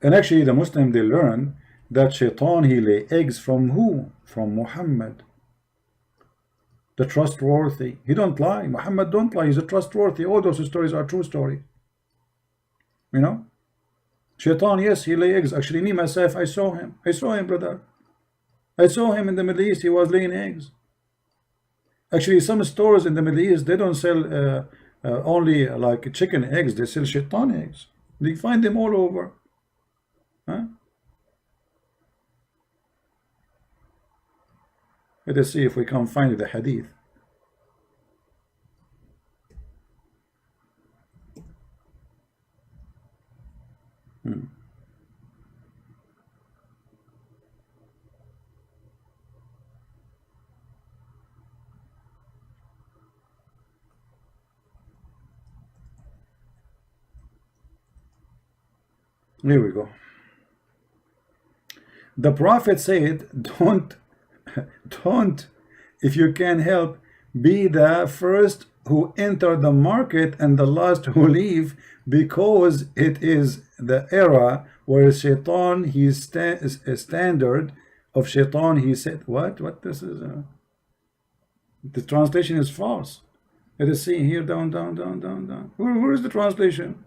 And actually the Muslim, they learn that Shaitan, he lay eggs from who? From Muhammad, the trustworthy. He don't lie. Muhammad don't lie. He's a trustworthy. All those stories are true story. You know, Shaitan, yes, he lay eggs. Actually, me myself, I saw him. I saw him, brother. I saw him in the Middle East. He was laying eggs. Actually, some stores in the Middle East, they don't sell only like chicken eggs. They sell Shaitan eggs. You find them all over. Huh? Let us see if we can find the hadith. Here we go. The Prophet said, don't, if you can help, be the first who enter the market and the last who leave, because it is the era where Shaitan, his standard of Shaitan, he said, what this is, the translation is false. Let us see here, down. Where is the translation?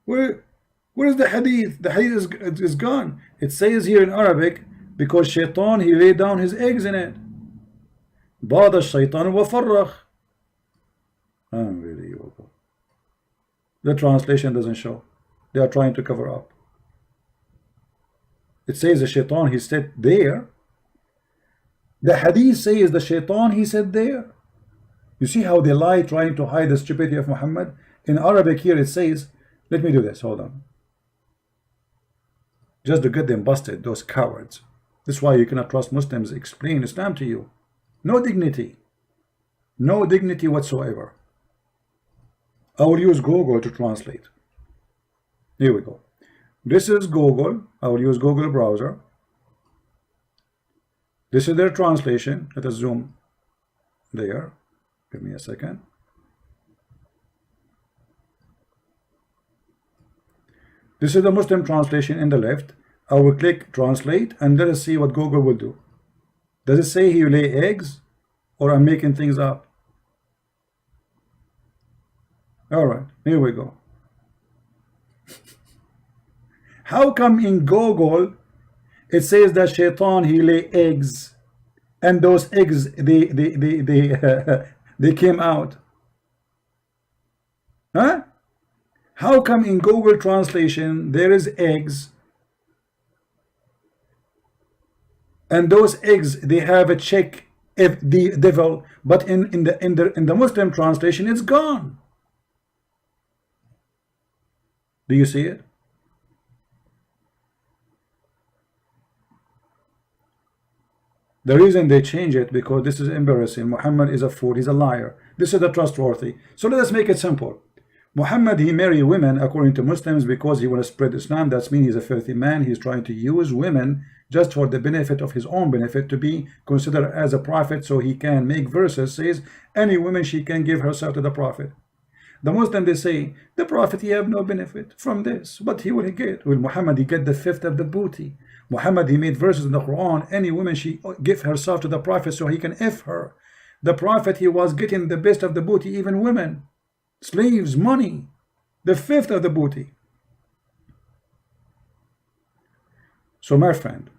Where is the hadith? The hadith is gone. It says here in Arabic, because Shaitan, he laid down his eggs in it. Bada shaitan wa farrakh. Unbelievable. The translation doesn't show. They are trying to cover up. It says the Shaitan, he said there. The hadith says the Shaitan, he said there. You see how they lie, trying to hide the stupidity of Muhammad? In Arabic here it says, let me do this, hold on. Just to get them busted, those cowards. That's why you cannot trust Muslims explain Islam to you. No dignity. No dignity whatsoever. I will use Google to translate. Here we go. This is Google. I will use Google browser. This is their translation. Let us zoom there. Give me a second. This is the Muslim translation in the left. I will click translate and let us see what Google will do. Does it say he lay eggs, or I'm making things up? Alright, here we go. How come in Google it says that Shaitan, he lay eggs, and those eggs they came out? Huh? How come in Google translation there is eggs, and those eggs they have a check if the devil, but in the Muslim translation it's gone? Do you see it? The reason they change it because this is embarrassing. Muhammad is a fool, he's a liar. This is the trustworthy. So let us make it simple. Muhammad, he married women according to Muslims because he want to spread Islam. That means he's a filthy man. He's trying to use women just for the benefit of his own benefit, to be considered as a prophet, so he can make verses says any woman she can give herself to the prophet. The Muslim, they say the prophet, he have no benefit from this, but he will get. Will Muhammad, he get the fifth of the booty. Muhammad, he made verses in the Quran, any woman she give herself to the prophet so he can F her. The prophet, he was getting the best of the booty, even women, slaves, money, the fifth of the booty. So my friend,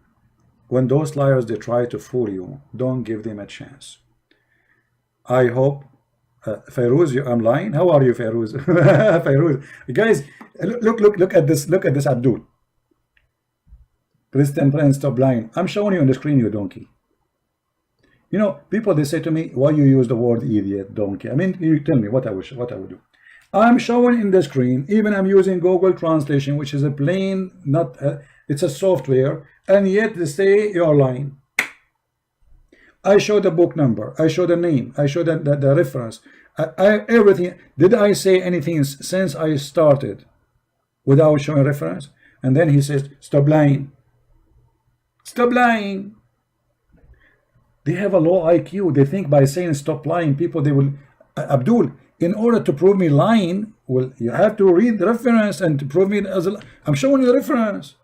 when those liars, they try to fool you, don't give them a chance. I hope Firoz, I'm lying. How are you, Firoz? Firoz, guys, look at this. Look at this, Abdul. Christian Prince, stop lying. I'm showing you on the screen, you donkey. You know, people, they say to me, why you use the word idiot, donkey? I mean, you tell me what I would do. I'm showing in the screen. Even I'm using Google Translation, which is a plain, not it's a software, and yet they say you're lying. I show the book number, I show the name, I show the reference, everything. Did I say anything since I started without showing reference? And then he says, stop lying. Stop lying. They have a low IQ. They think by saying stop lying, people, they will. Abdul, In order to prove me lying, well, you have to read the reference and to prove me as a, I'm showing you the reference.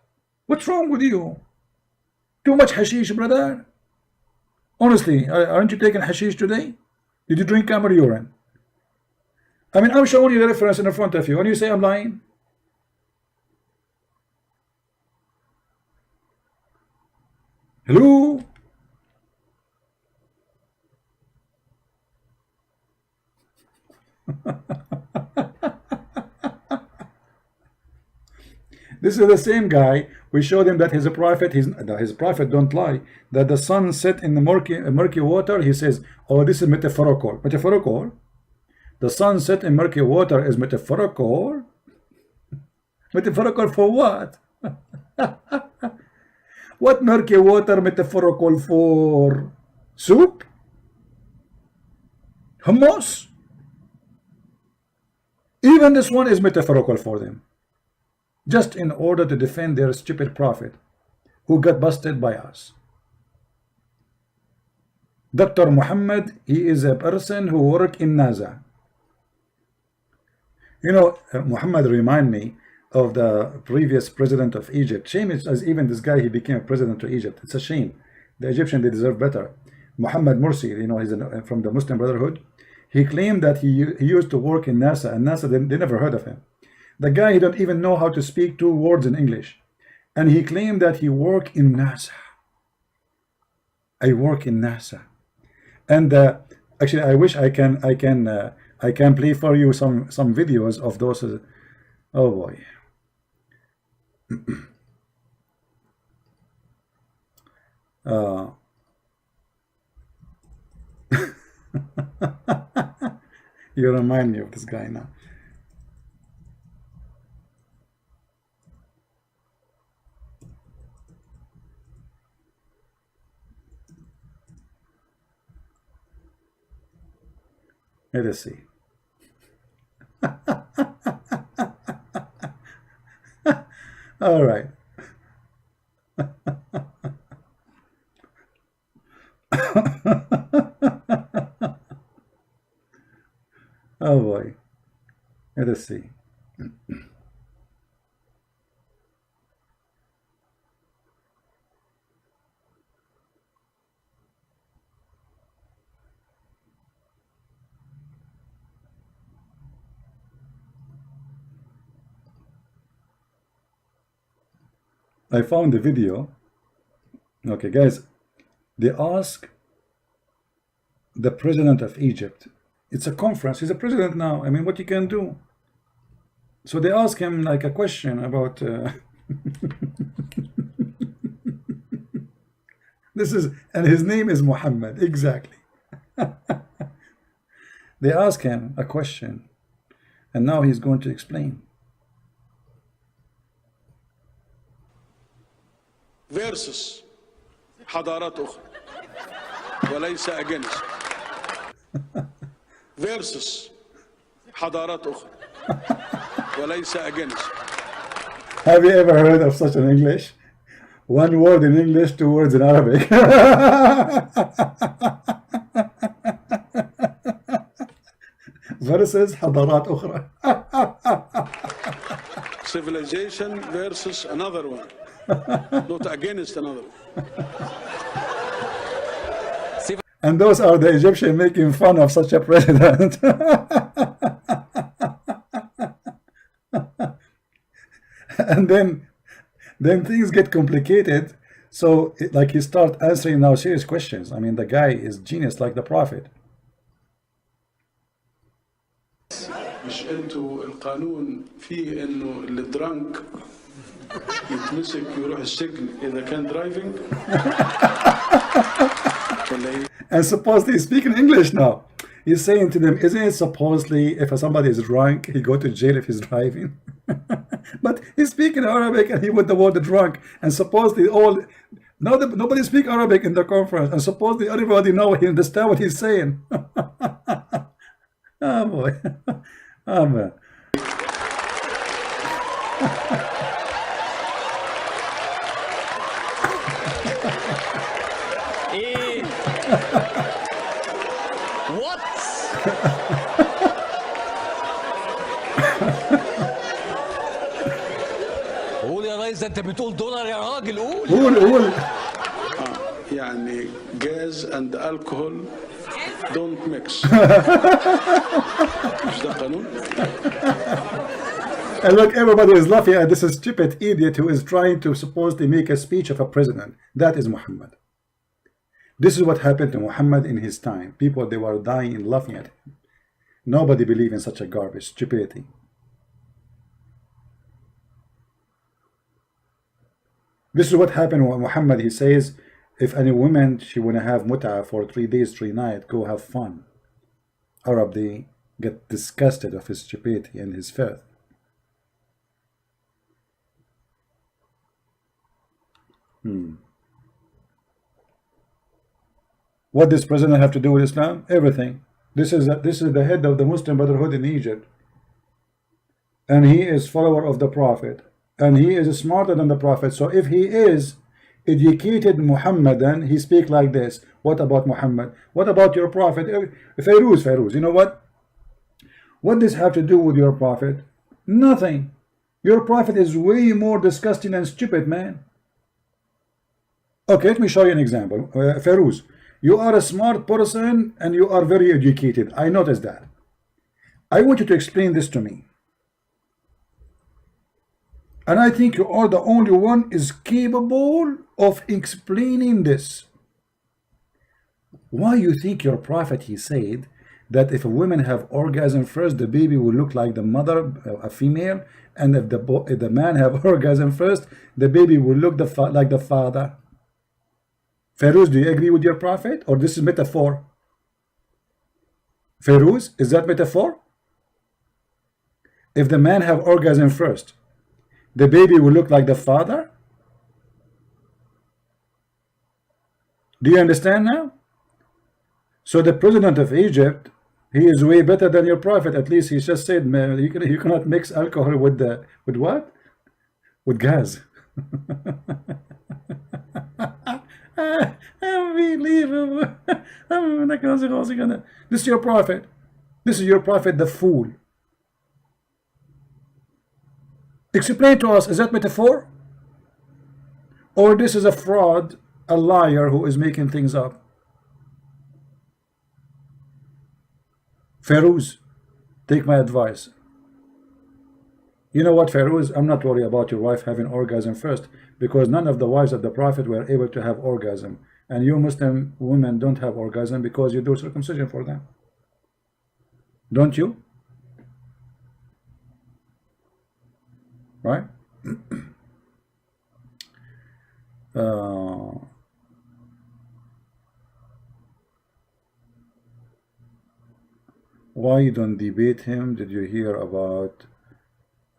What's wrong with you? Too much hashish, brother. Honestly, aren't you taking hashish today? Did you drink camel urine? I mean, I'm showing you the reference in front of you, and you say I'm lying. Hello? This is the same guy. We showed him that he's a prophet. His prophet don't lie. That the sun set in the murky water. He says, "Oh, this is metaphorical." Metaphorical. The sun set in murky water is metaphorical. Metaphorical for what? What murky water metaphorical for? Soup? Hummus? Even this one is metaphorical for them, just in order to defend their stupid prophet who got busted by us. Dr. Muhammad, he is a person who worked in NASA. You know, Muhammad remind me of the previous president of Egypt. Shame is as even this guy, he became a president of Egypt. It's a shame. The Egyptian, they deserve better. Muhammad Morsi, you know, he's from the Muslim Brotherhood. He claimed that he used to work in NASA, and NASA, they never heard of him. The guy, he don't even know how to speak 2 words in English. And he claimed that he worked in NASA. I work in NASA. And actually, I wish I can play for you some videos of those. Oh boy. You remind me of this guy now. Let us see. All right. Oh boy. Let us see. I found the video. Okay, guys, they ask the president of Egypt. It's a conference. He's a president now. I mean, what you can do? So they ask him like a question about this is, and his name is Muhammad. Exactly. They ask him a question, and now he's going to explain. versus حضارات أخرى وليس against versus حضارات أخرى وليس against. Have you ever heard of such an English? 1 word in English, 2 words in Arabic. Versus حضارات أخرى. Civilization versus another one, not against another one. And those are the Egyptians making fun of such a president. And then things get complicated. So like he start answering now serious questions. I mean, the guy is genius like the prophet. مش انتوا القانون فيه انه اللي درانك يتمسك يروح السجن اذا كان درايفنج ولا ايه؟ And supposedly he's speaking English now. He's saying to them, isn't it supposedly if somebody is drunk, he go to jail if he's driving? But he's speaking Arabic and he with the word drunk. And supposedly nobody speak Arabic in the conference. And supposedly everybody know he understand what he's saying. Oh boy. Oh man. What? إذا أنت بتقول دولار يا راجل قول. قول. يعني gas and alcohol don't mix. مش ده قانون؟ And look, everybody is laughing at this stupid idiot who is trying to supposedly make a speech of a president. That is Muhammad. This is what happened to Muhammad in his time. People, they were dying and laughing at him. Nobody believed in such a garbage, stupidity. This is what happened when Muhammad, he says, if any woman, she want to have mut'ah for 3 days, 3 nights, go have fun. Arab, they get disgusted of his stupidity and his filth. What does president have to do with Islam? Everything. This is the head of the Muslim Brotherhood in Egypt, and he is follower of the Prophet, and he is smarter than the Prophet. So if he is educated Muhammadan, he speak like this. What about Muhammad? What about your Prophet? Firoz, you know what? What does have to do with your Prophet? Nothing. Your Prophet is way more disgusting and stupid, man. Okay, let me show you an example. Firoz, you are a smart person and you are very educated. I noticed that. I want you to explain this to me. And I think you are the only one is capable of explaining this. Why you think your prophet, he said that if a woman have orgasm first, the baby will look like the mother, a female, and if the man have orgasm first, the baby will look like the father. Firoz, do you agree with your prophet, or this is metaphor? Firoz, is that metaphor? If the man have orgasm first, the baby will look like the father? Do you understand now? So the president of Egypt, he is way better than your prophet. At least he just said, man, you cannot mix alcohol with what? With gas. Unbelievable. This is your prophet. This is your prophet, the fool. Explain to us, is that metaphor? Or this is a fraud, a liar who is making things up? Firoz, take my advice. You know what, Firoz? I'm not worried about your wife having orgasm first, because none of the wives of the Prophet were able to have orgasm. And you Muslim women don't have orgasm because you do circumcision for them. Don't you? Right? Why you don't debate him? Did you hear about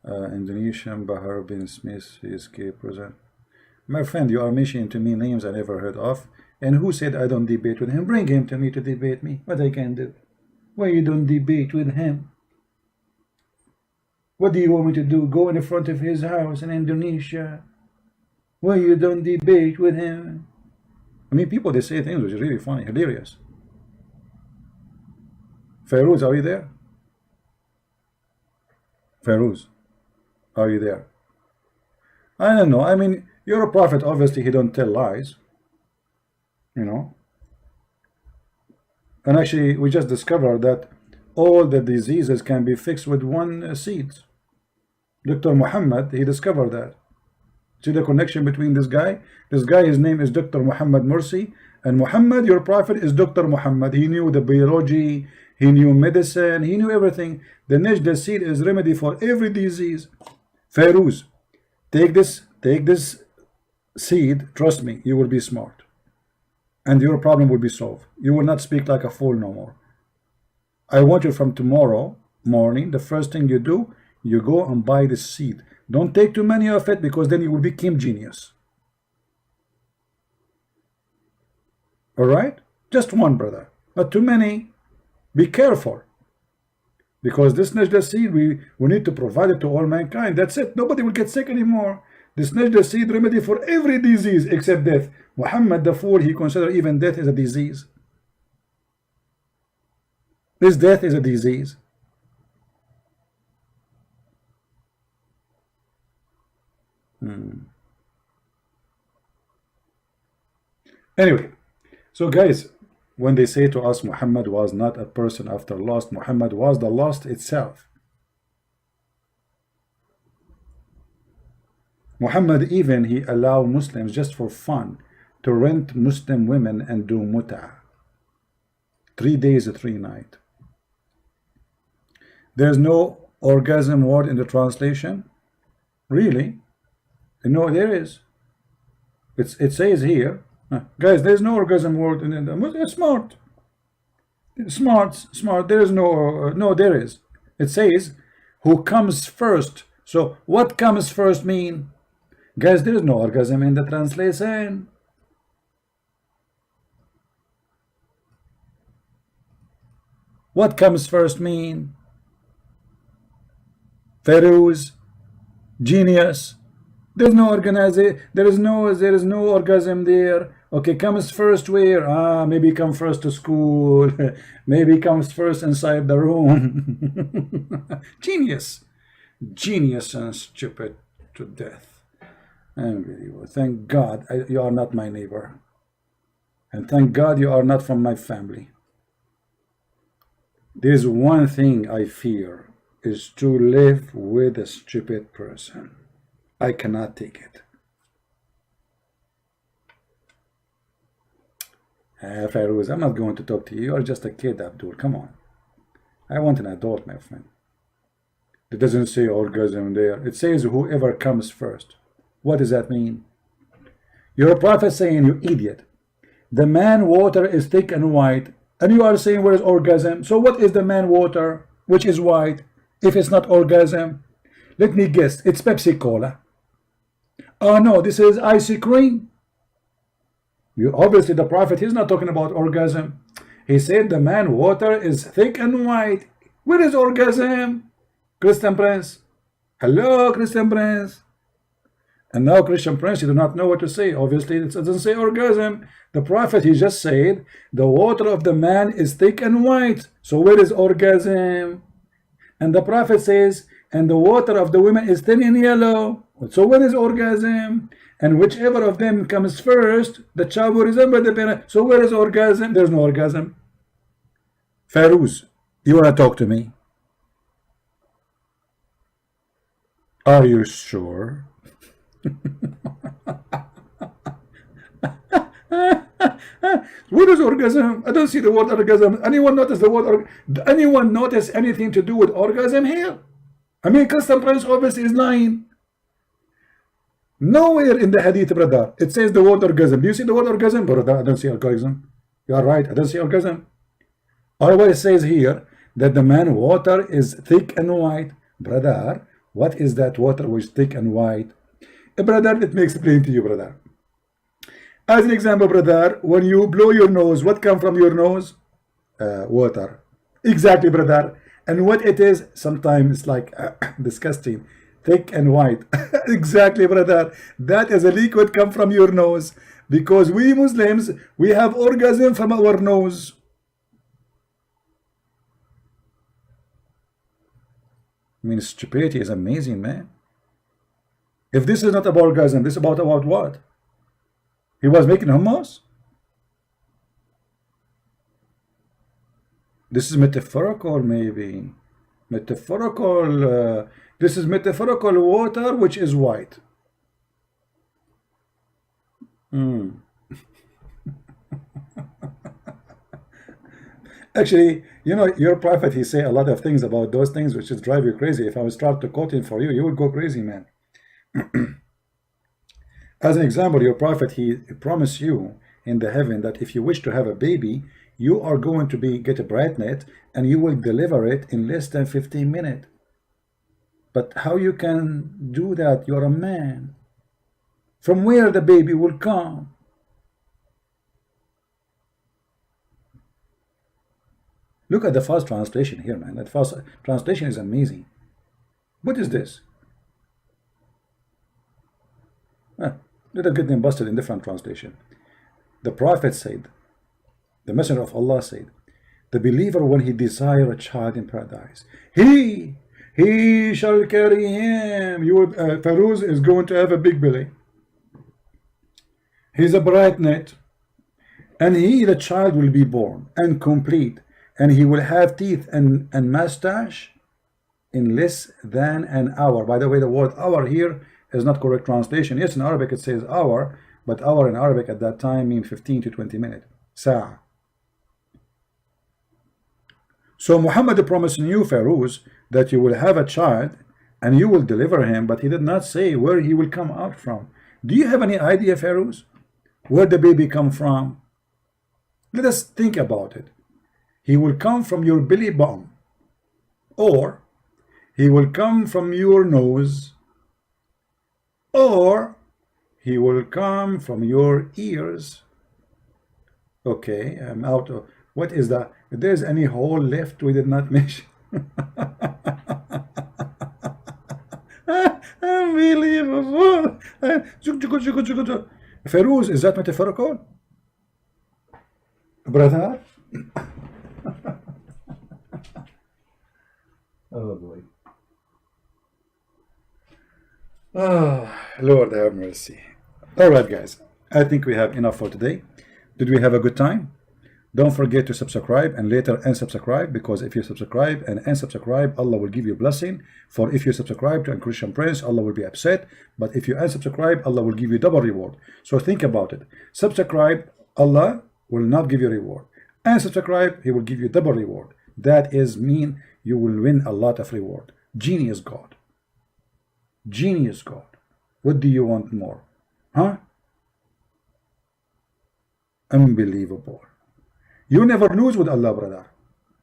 Indonesian Bahar bin Smith, he escaped prison? My friend, you are mentioning to me names I never heard of. And who said I don't debate with him? Bring him to me to debate me. What I can do? Why you don't debate with him? What do you want me to do? Go in front of his house in Indonesia? Why you don't debate with him? I mean, people, they say things which are really funny, hilarious. Firoz, are you there? Firoz, are you there? I don't know. I mean, you're a prophet. Obviously, he don't tell lies. You know. And actually, we just discovered that all the diseases can be fixed with one seed. Dr. Muhammad, he discovered that. See the connection between this guy? This guy, his name is Dr. Muhammad Mursi. And Muhammad, your prophet, is Dr. Muhammad. He knew the biology, he knew medicine, he knew everything. The najda seed is remedy for every disease. Firoz, take this seed, trust me, you will be smart. And your problem will be solved. You will not speak like a fool no more. I want you from tomorrow morning, the first thing you do, you go and buy this seed. Don't take too many of it, because then you will become genius. Alright? Just one, brother. Not too many. Be careful. Because this najda seed, we need to provide it to all mankind. That's it. Nobody will get sick anymore. This najda seed remedy for every disease except death. Muhammad the fool, he considered even death is a disease. This death is a disease. Anyway, so guys, when they say to us Muhammad was not a person after lost, Muhammad was the lost itself. Muhammad even he allowed Muslims just for fun to rent Muslim women and do muta. 3 days, 3 nights. There's no orgasm word in the translation? Really? No, there is. It says here, guys, there's no orgasm word in the smart. Smart. There is no, there is. It says, who comes first. So what comes first mean? Guys, there is no orgasm in the translation. What comes first mean? Firoz, genius. There's no organization. There is no orgasm there. Okay, comes first where? Maybe come first to school. Maybe comes first inside the room. Genius. Genius and stupid to death. Unbelievable. Thank God you are not my neighbor. And thank God you are not from my family. There's one thing I fear is to live with a stupid person. I cannot take it. Firoz, I'm not going to talk to you. You're just a kid, Abdul. Come on. I want an adult, my friend. It doesn't say orgasm there. It says whoever comes first. What does that mean? You're a prophet saying, you idiot, the man water is thick and white, and you are saying where is orgasm? So what is the man water, which is white, if it's not orgasm? Let me guess, it's Pepsi Cola. Oh no, this is ice cream. Obviously the prophet, he's not talking about orgasm. He said the man water is thick and white. Where is orgasm? Christian Prince. Hello, Christian Prince. And now Christian Prince, you do not know what to say. Obviously it doesn't say orgasm. The prophet, he just said the water of the man is thick and white. So where is orgasm? And the prophet says, and the water of the women is thin and yellow. So where is orgasm? And whichever of them comes first, the child will resemble the parent. So where is orgasm? There's no orgasm. Firoz, you want to talk to me? Are you sure? What is orgasm? I don't see the word orgasm. Anyone notice the word anyone notice anything to do with orgasm here? I mean, Christian Prince obviously is lying. Nowhere in the hadith, brother, it says the word orgasm. Do you see the word orgasm? Brother, I don't see orgasm. You are right, I don't see orgasm. Otherwise it says here that the man water is thick and white. Brother, what is that water which is thick and white? Brother, let me explain to you, brother. As an example, brother, when you blow your nose, what comes from your nose? Water. Exactly, brother. And what it is, sometimes it's like disgusting, thick and white. Exactly, brother. That is a liquid come from your nose. Because we Muslims, we have orgasm from our nose. I mean, stupidity is amazing, man. If this is not about orgasm, this is about what? He was making hummus? This is metaphorical, maybe. Metaphorical. This is metaphorical water, which is white. Actually, you know, your prophet, he say a lot of things about those things which just drive you crazy. If I would start to quoting for you, you would go crazy, man. As an example, your prophet, he promised you in the heaven that if you wish to have a baby, you are going to get a pregnant and you will deliver it in less than 15 minutes. But how you can do that? You're a man. From where the baby will come? Look at the fast translation here, man. That fast translation is amazing. What is this? Little getting busted in different translation. The prophet said, the messenger of Allah said, the believer, when he desire a child in paradise, he shall carry him. Firoz is going to have a big belly. He's a bright net. And he, the child, will be born and complete, and he will have teeth and mustache in less than an hour. By the way, the word hour here is not correct translation. Yes, in Arabic it says hour, but hour in Arabic at that time means 15 to 20 minutes. Sa'a. So Muhammad promised you, Firoz, that you will have a child and you will deliver him, but he did not say where he will come out from. Do you have any idea, Firoz, where the baby come from? Let us think about it. He will come from your belly button, or he will come from your nose, or he will come from your ears. Okay, I'm out of... What is that? If there's any hole left we did not mention. Unbelievable. Firoz, is that metaphorical? Brother? Oh boy. Oh, Lord have mercy. Alright guys, I think we have enough for today. Did we have a good time? Don't forget to subscribe and later unsubscribe, because if you subscribe and unsubscribe, Allah will give you blessing. For if you subscribe to a Christian prince, Allah will be upset. But if you unsubscribe, Allah will give you double reward. So think about it. Subscribe, Allah will not give you reward. Unsubscribe, He will give you double reward. That is mean you will win a lot of reward. Genius God. Genius God. What do you want more? Huh? Unbelievable. You never lose with Allah, brother.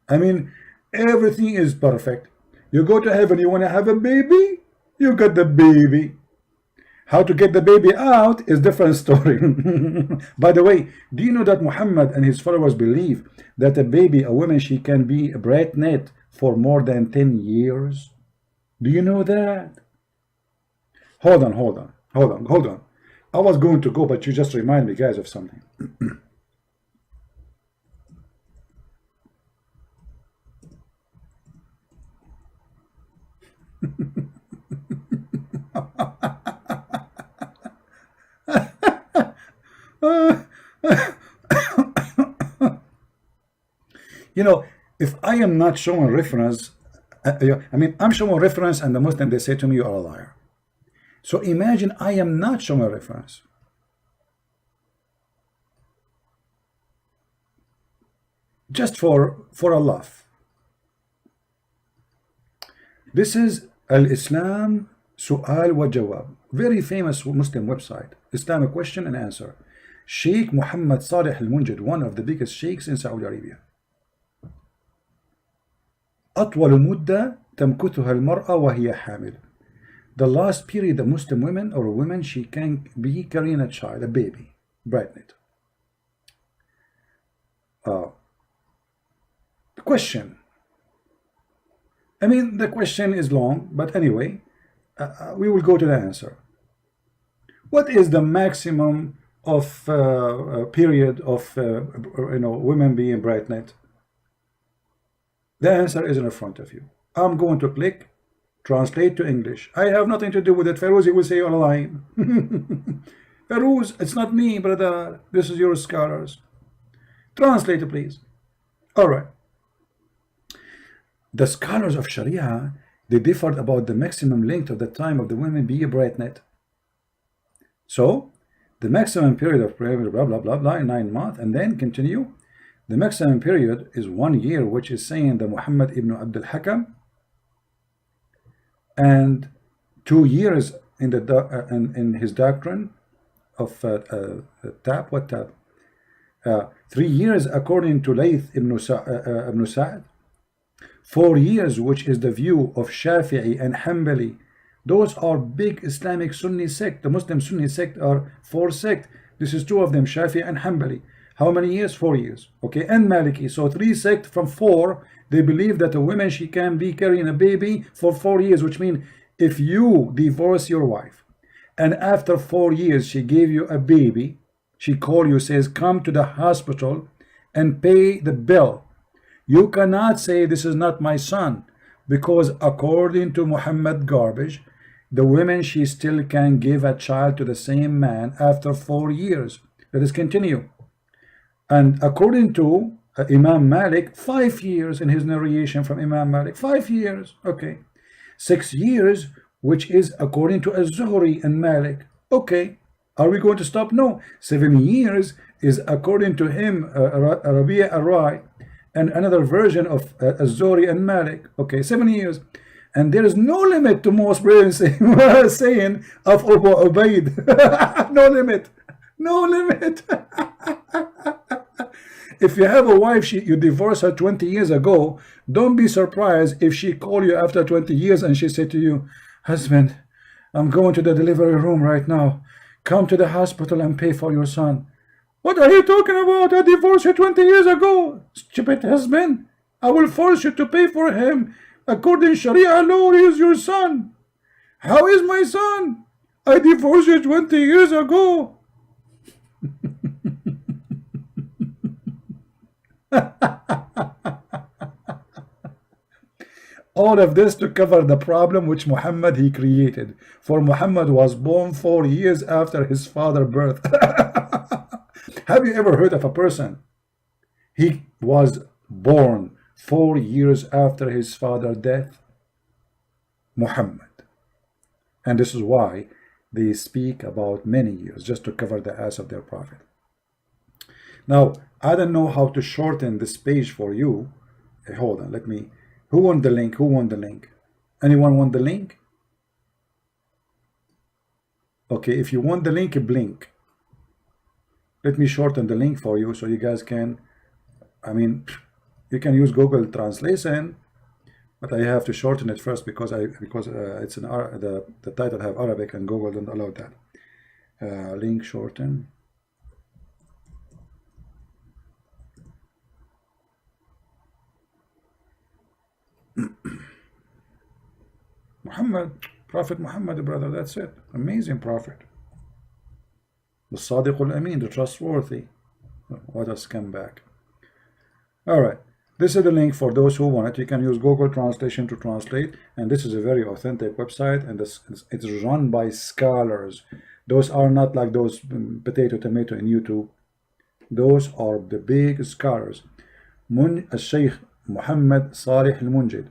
I mean, everything is perfect. You go to heaven, you want to have a baby? You got the baby. How to get the baby out is different story. By the way, do you know that Muhammad and his followers believe that a baby, a woman, she can be pregnant for more than 10 years? Do you know that? Hold on. I was going to go, but you just remind me, guys, of something. You know, if I am not showing reference, I mean, I'm showing reference and the Muslim, they say to me, you are a liar. So imagine I am not showing reference. Just for a laugh. This is Al-Islam Su'al wa Jawab. Very famous Muslim website. Islamic question and answer. Sheikh Muhammad Salih al-Munjid, one of the biggest sheikhs in Saudi Arabia. أطول مدة تمكثها المرأة وهي حامل. The last period a Muslim woman or a woman, she can be carrying a child, a baby, pregnant. The question. I mean, the question is long, but anyway, we will go to the answer. What is the maximum of period of women being pregnant? The answer is in front of you. I'm going to click translate to English. I have nothing to do with it. Firoz, you will say you're lying. Firoz, it's not me, brother. This is your scholars. Translate, please. All right. The scholars of Sharia, they differed about the maximum length of the time of the women being pregnant. So, the maximum period of blah, blah, blah, blah, 9 months, and then continue. The maximum period is 1 year, which is saying the Muhammad ibn Abdul Hakam, and 2 years in the in his doctrine of Tab. What Tab? 3 years according to Layth ibn Sa'd. 4 years, which is the view of Shafi'i and Hanbali. Those are big Islamic Sunni sect. The Muslim Sunni sect are 4 sects. This is 2 of them, Shafi'i and Hanbali. How many years? 4 years. Okay, and Maliki. So 3 sects from 4. They believe that a woman, she can be carrying a baby for 4 years, which means if you divorce your wife and after 4 years she gave you a baby, she call you, says, come to the hospital and pay the bill. You cannot say this is not my son, because according to Muhammad garbage, the woman, she still can give a child to the same man after 4 years. Let us continue. And according to Imam Malik, 5 years in his narration from Imam Malik, 5 years, okay. 6 years, which is according to Az-Zuhri and Malik, okay. Are we going to stop? No. 7 years is according to him, Rabi'a al-Rai, and another version of Az-Zuhri and Malik, okay, 7 years. And there is no limit to most brilliant saying of Abu Ubaid. No limit. No limit. If you have a wife, you divorced her 20 years ago, don't be surprised if she call you after 20 years and she said to you, husband, I'm going to the delivery room right now. Come to the hospital and pay for your son. What are you talking about? I divorced you 20 years ago. Stupid husband. I will force you to pay for him. According Sharia law, he is your son. How is my son? I divorced you 20 years ago. All of this to cover the problem which Muhammad he created. For Muhammad was born 4 years after his father's birth. Have you ever heard of a person? He was born 4 years after his father's death. Muhammad. And this is why they speak about many years just to cover the ass of their prophet. Now, I don't know how to shorten this page for you. Hey, hold on, let me. Who won the link? Who won the link? Anyone want the link? Okay, if you want the link, blink. Let me shorten the link for you so you guys can, I mean, you can use Google Translation, but I have to shorten it first because it's an the title have Arabic and Google don't allow that. Link shorten. Muhammad, Prophet Muhammad, brother, that's it. Amazing prophet. The Sadiq al-Amin, the trustworthy. What a scumbag. Alright, this is the link for those who want it. You can use Google Translation to translate, and this is a very authentic website, and it's run by scholars. Those are not like those potato tomato in YouTube. Those are the big scholars. Sheikh Muhammad Salih al-Munjid.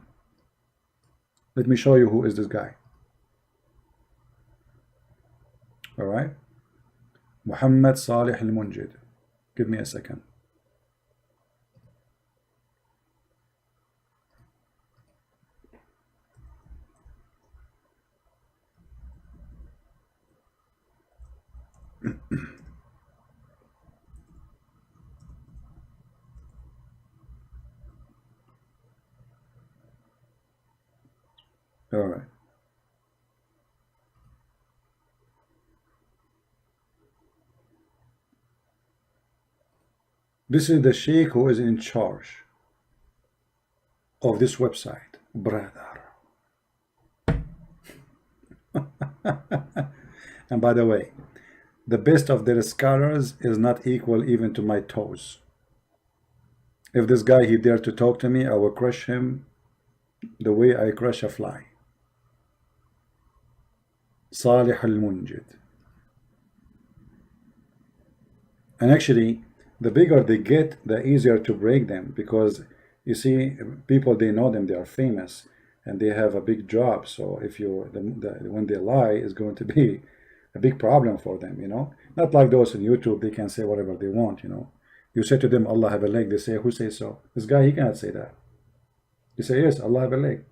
Let me show you who is this guy. Alright, Muhammad Salih al-Munjid. Give me a second. All right. This is the sheikh who is in charge of this website, brother. And by the way, the best of their scholars is not equal even to my toes. If this guy he dared to talk to me, I will crush him the way I crush a fly. Salih al-Munjid. And actually, the bigger they get, the easier to break them, because you see, people, they know them, they are famous, and they have a big job. So if you, when they lie, is going to be a big problem for them, you know. Not like those on YouTube, they can say whatever they want, you know. You say to them, Allah have a leg, they say, who says so? This guy, he cannot say that. You say, yes, Allah have a leg,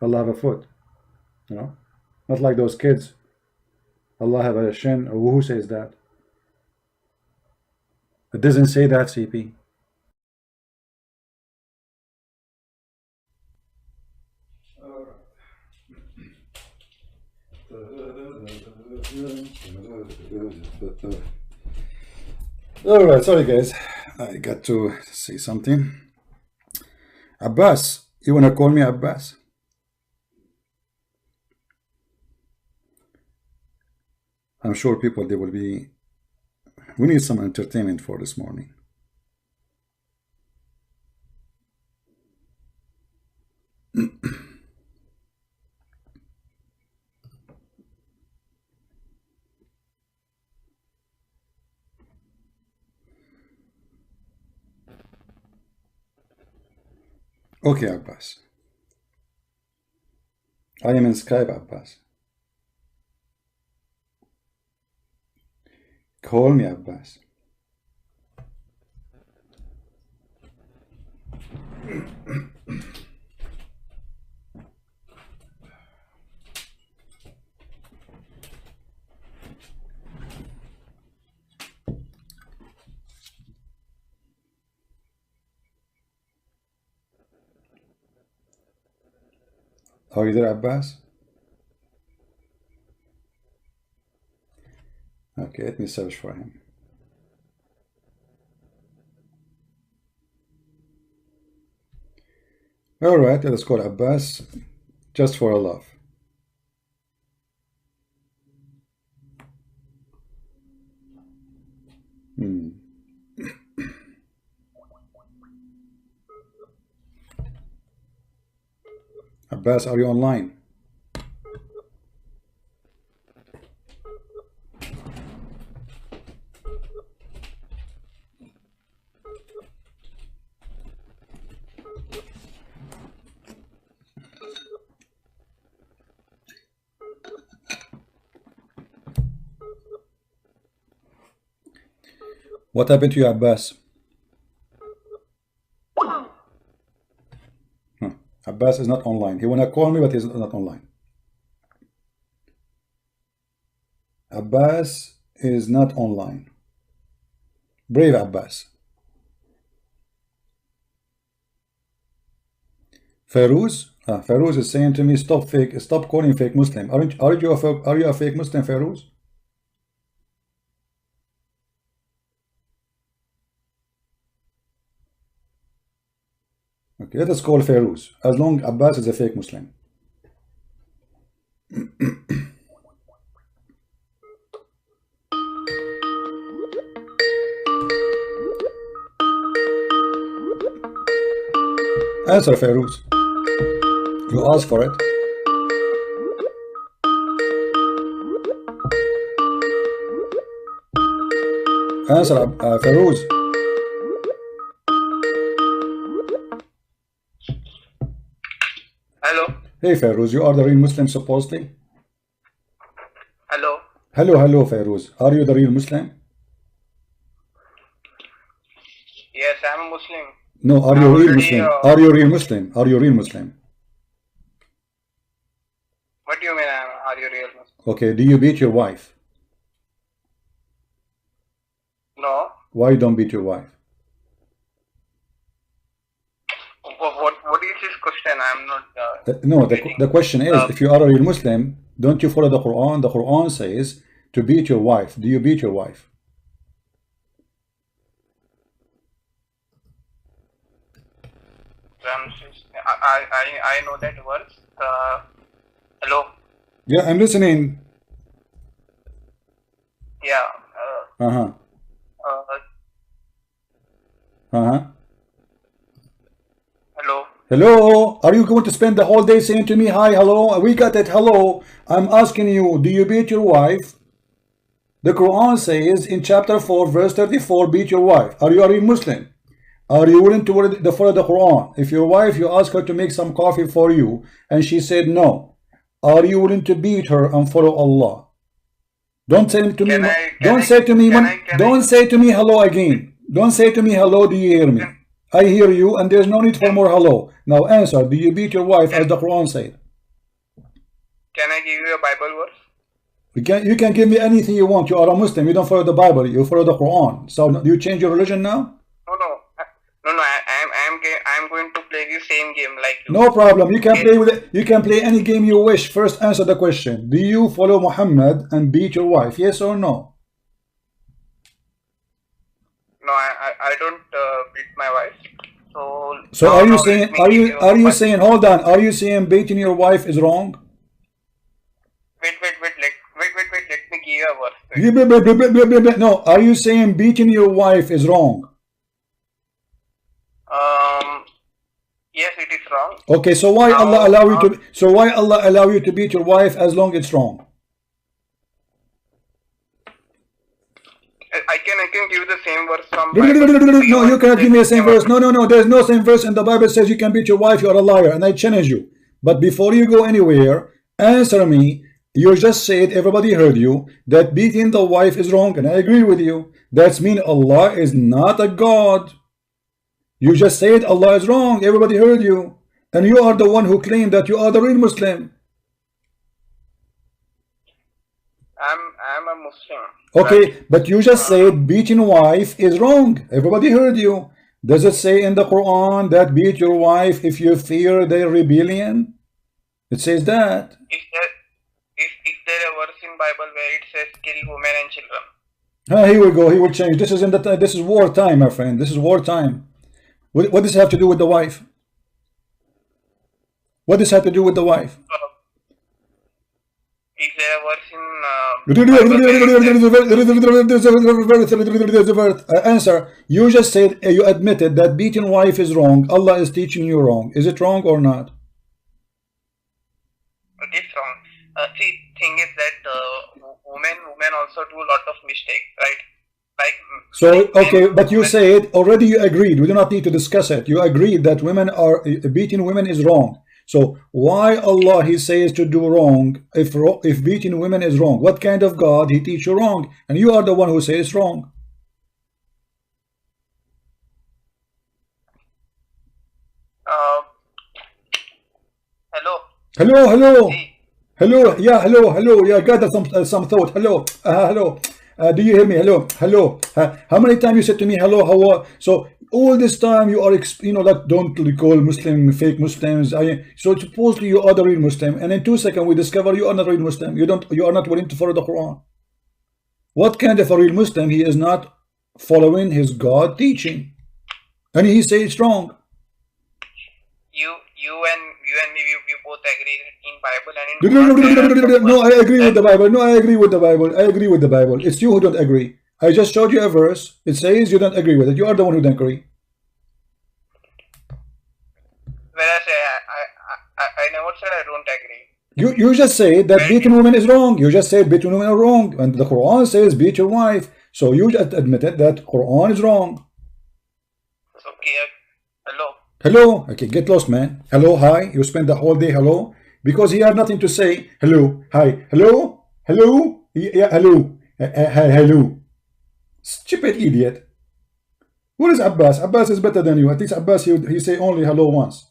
Allah have a foot, you know. Not like those kids, Allah have a shin, or who says that? It doesn't say that, CP. Alright, sorry guys, I got to say something. Abbas, you wanna call me Abbas? I'm sure people, they will be, we need some entertainment for this morning. Okay, Abbas. I am in Skype, Abbas. Call me, Abbas. Are you there, Abbas? Okay, let me search for him. All right, let us call Abbas just for a laugh. Abbas, are you online? What happened to you, Abbas? Abbas is not online. He wanna call me, but he's not online. Abbas is not online. Brave Abbas. Firoz? Firoz is saying to me, stop calling fake Muslim. Are you a fake Muslim, Firoz? Okay, let us call Firoz, as long as Abbas is a fake Muslim. Answer, Firoz. You asked for it. Answer, Firoz. Hello. Hey, Firoz, you are the real Muslim, supposedly? Hello. Hello, Firoz. Are you the real Muslim? Yes, I am a Muslim. No, are you real Muslim? Are you real Muslim? Are you real Muslim? What do you mean? Are you real Muslim? Okay, do you beat your wife? No. Why you don't beat your wife? What is this question? I am not. No, the question is, if you are a real Muslim, don't you follow the Quran? The Quran says to beat your wife. Do you beat your wife? I know that verse. Hello. Yeah, I'm listening. Yeah. Uh-huh. Hello. Hello, are you going to spend the whole day saying to me, hi, hello? We got it, hello. I'm asking you, do you beat your wife? The Quran says in chapter 4, verse 34, beat your wife. Are you a real Muslim? Are you willing to follow the Quran? If your wife, you ask her to make some coffee for you, and she said no, are you willing to beat her and follow Allah? Don't say to me, don't say to me hello again. Don't say to me hello, do you hear me? I hear you, and there's no need for more hello. Now answer, do you beat your wife as the Quran said? Can I give you a Bible verse? You can give me anything you want. You are a Muslim. You don't follow the Bible. You follow the Quran. So do you change your religion now? No. I'm going to play the same game like you. No problem. You can play with it. You can play any game you wish. First, answer the question. Do you follow Muhammad and beat your wife? Yes or no? No, I don't beat my wife. So are you saying hold on? Are you saying beating your wife is wrong? Wait. Let me give you a verse. No. Are you saying beating your wife is wrong? Yes, it is wrong. Okay, so why Allah allow you to? So why Allah allow you to beat your wife as long as it's wrong? I can give the same verse from Bible. No, you cannot give me the same verse. No, no, no. There's no same verse in the Bible says you can beat your wife. You are a liar, and I challenge you. But before you go anywhere, answer me. You just said, everybody heard you, that beating the wife is wrong, and I agree with you. That's mean Allah is not a God. You just said Allah is wrong. Everybody heard you, and you are the one who claimed that you are the real Muslim. I'm a Muslim. Okay, but you just said beating wife is wrong. Everybody heard you. Does it say in the Quran that beat your wife if you fear their rebellion? It says that. Is there a verse in Bible where it says kill women and children? Here we go. He will change. This is in the this is war time, my friend. This is war time. What does it have to do with the wife? What does it have to do with the wife? Is there a verse in answer. You just said you admitted that beating wife is wrong. Allah is teaching you wrong. Is it wrong or not? it is wrong. See, thing is that women also do a lot of mistakes, right? So okay, but you said already you agreed. We do not need to discuss it. You agreed that women are beating women is wrong. So why Allah he says to do wrong if beating women is wrong? What kind of God he teach you wrong? And you are the one who says it's wrong. Hello. Yeah, hello. Yeah, gather some thought. Hello. Do you hear me? Hello. How many times you said to me hello? How? So all this time you are, like don't call Muslim fake Muslims. So supposedly you are the real Muslim, and in 2 seconds we discover you are not real Muslim. You are not willing to follow the Quran. What kind of a real Muslim? He is not following his God teaching, and he says it's wrong. You and me, we both agree in Bible and in Quran. No, I agree with the Bible. No, I agree with the Bible. It's you who don't agree. I just showed you a verse. It says you don't agree with it. You are the one who don't agree. Whereas I never said I don't agree. You just say that beating women is wrong. You just said beating women are wrong, and the Quran says beat your wife. So you just admitted that Quran is wrong. Okay. Hello. Okay, get lost, man. Hello, hi. You spend the whole day hello because he had nothing to say. Hello, hi, hello, yeah, hello, hello. Stupid idiot. Where is Abbas? Abbas is better than you. At least Abbas he say only hello once.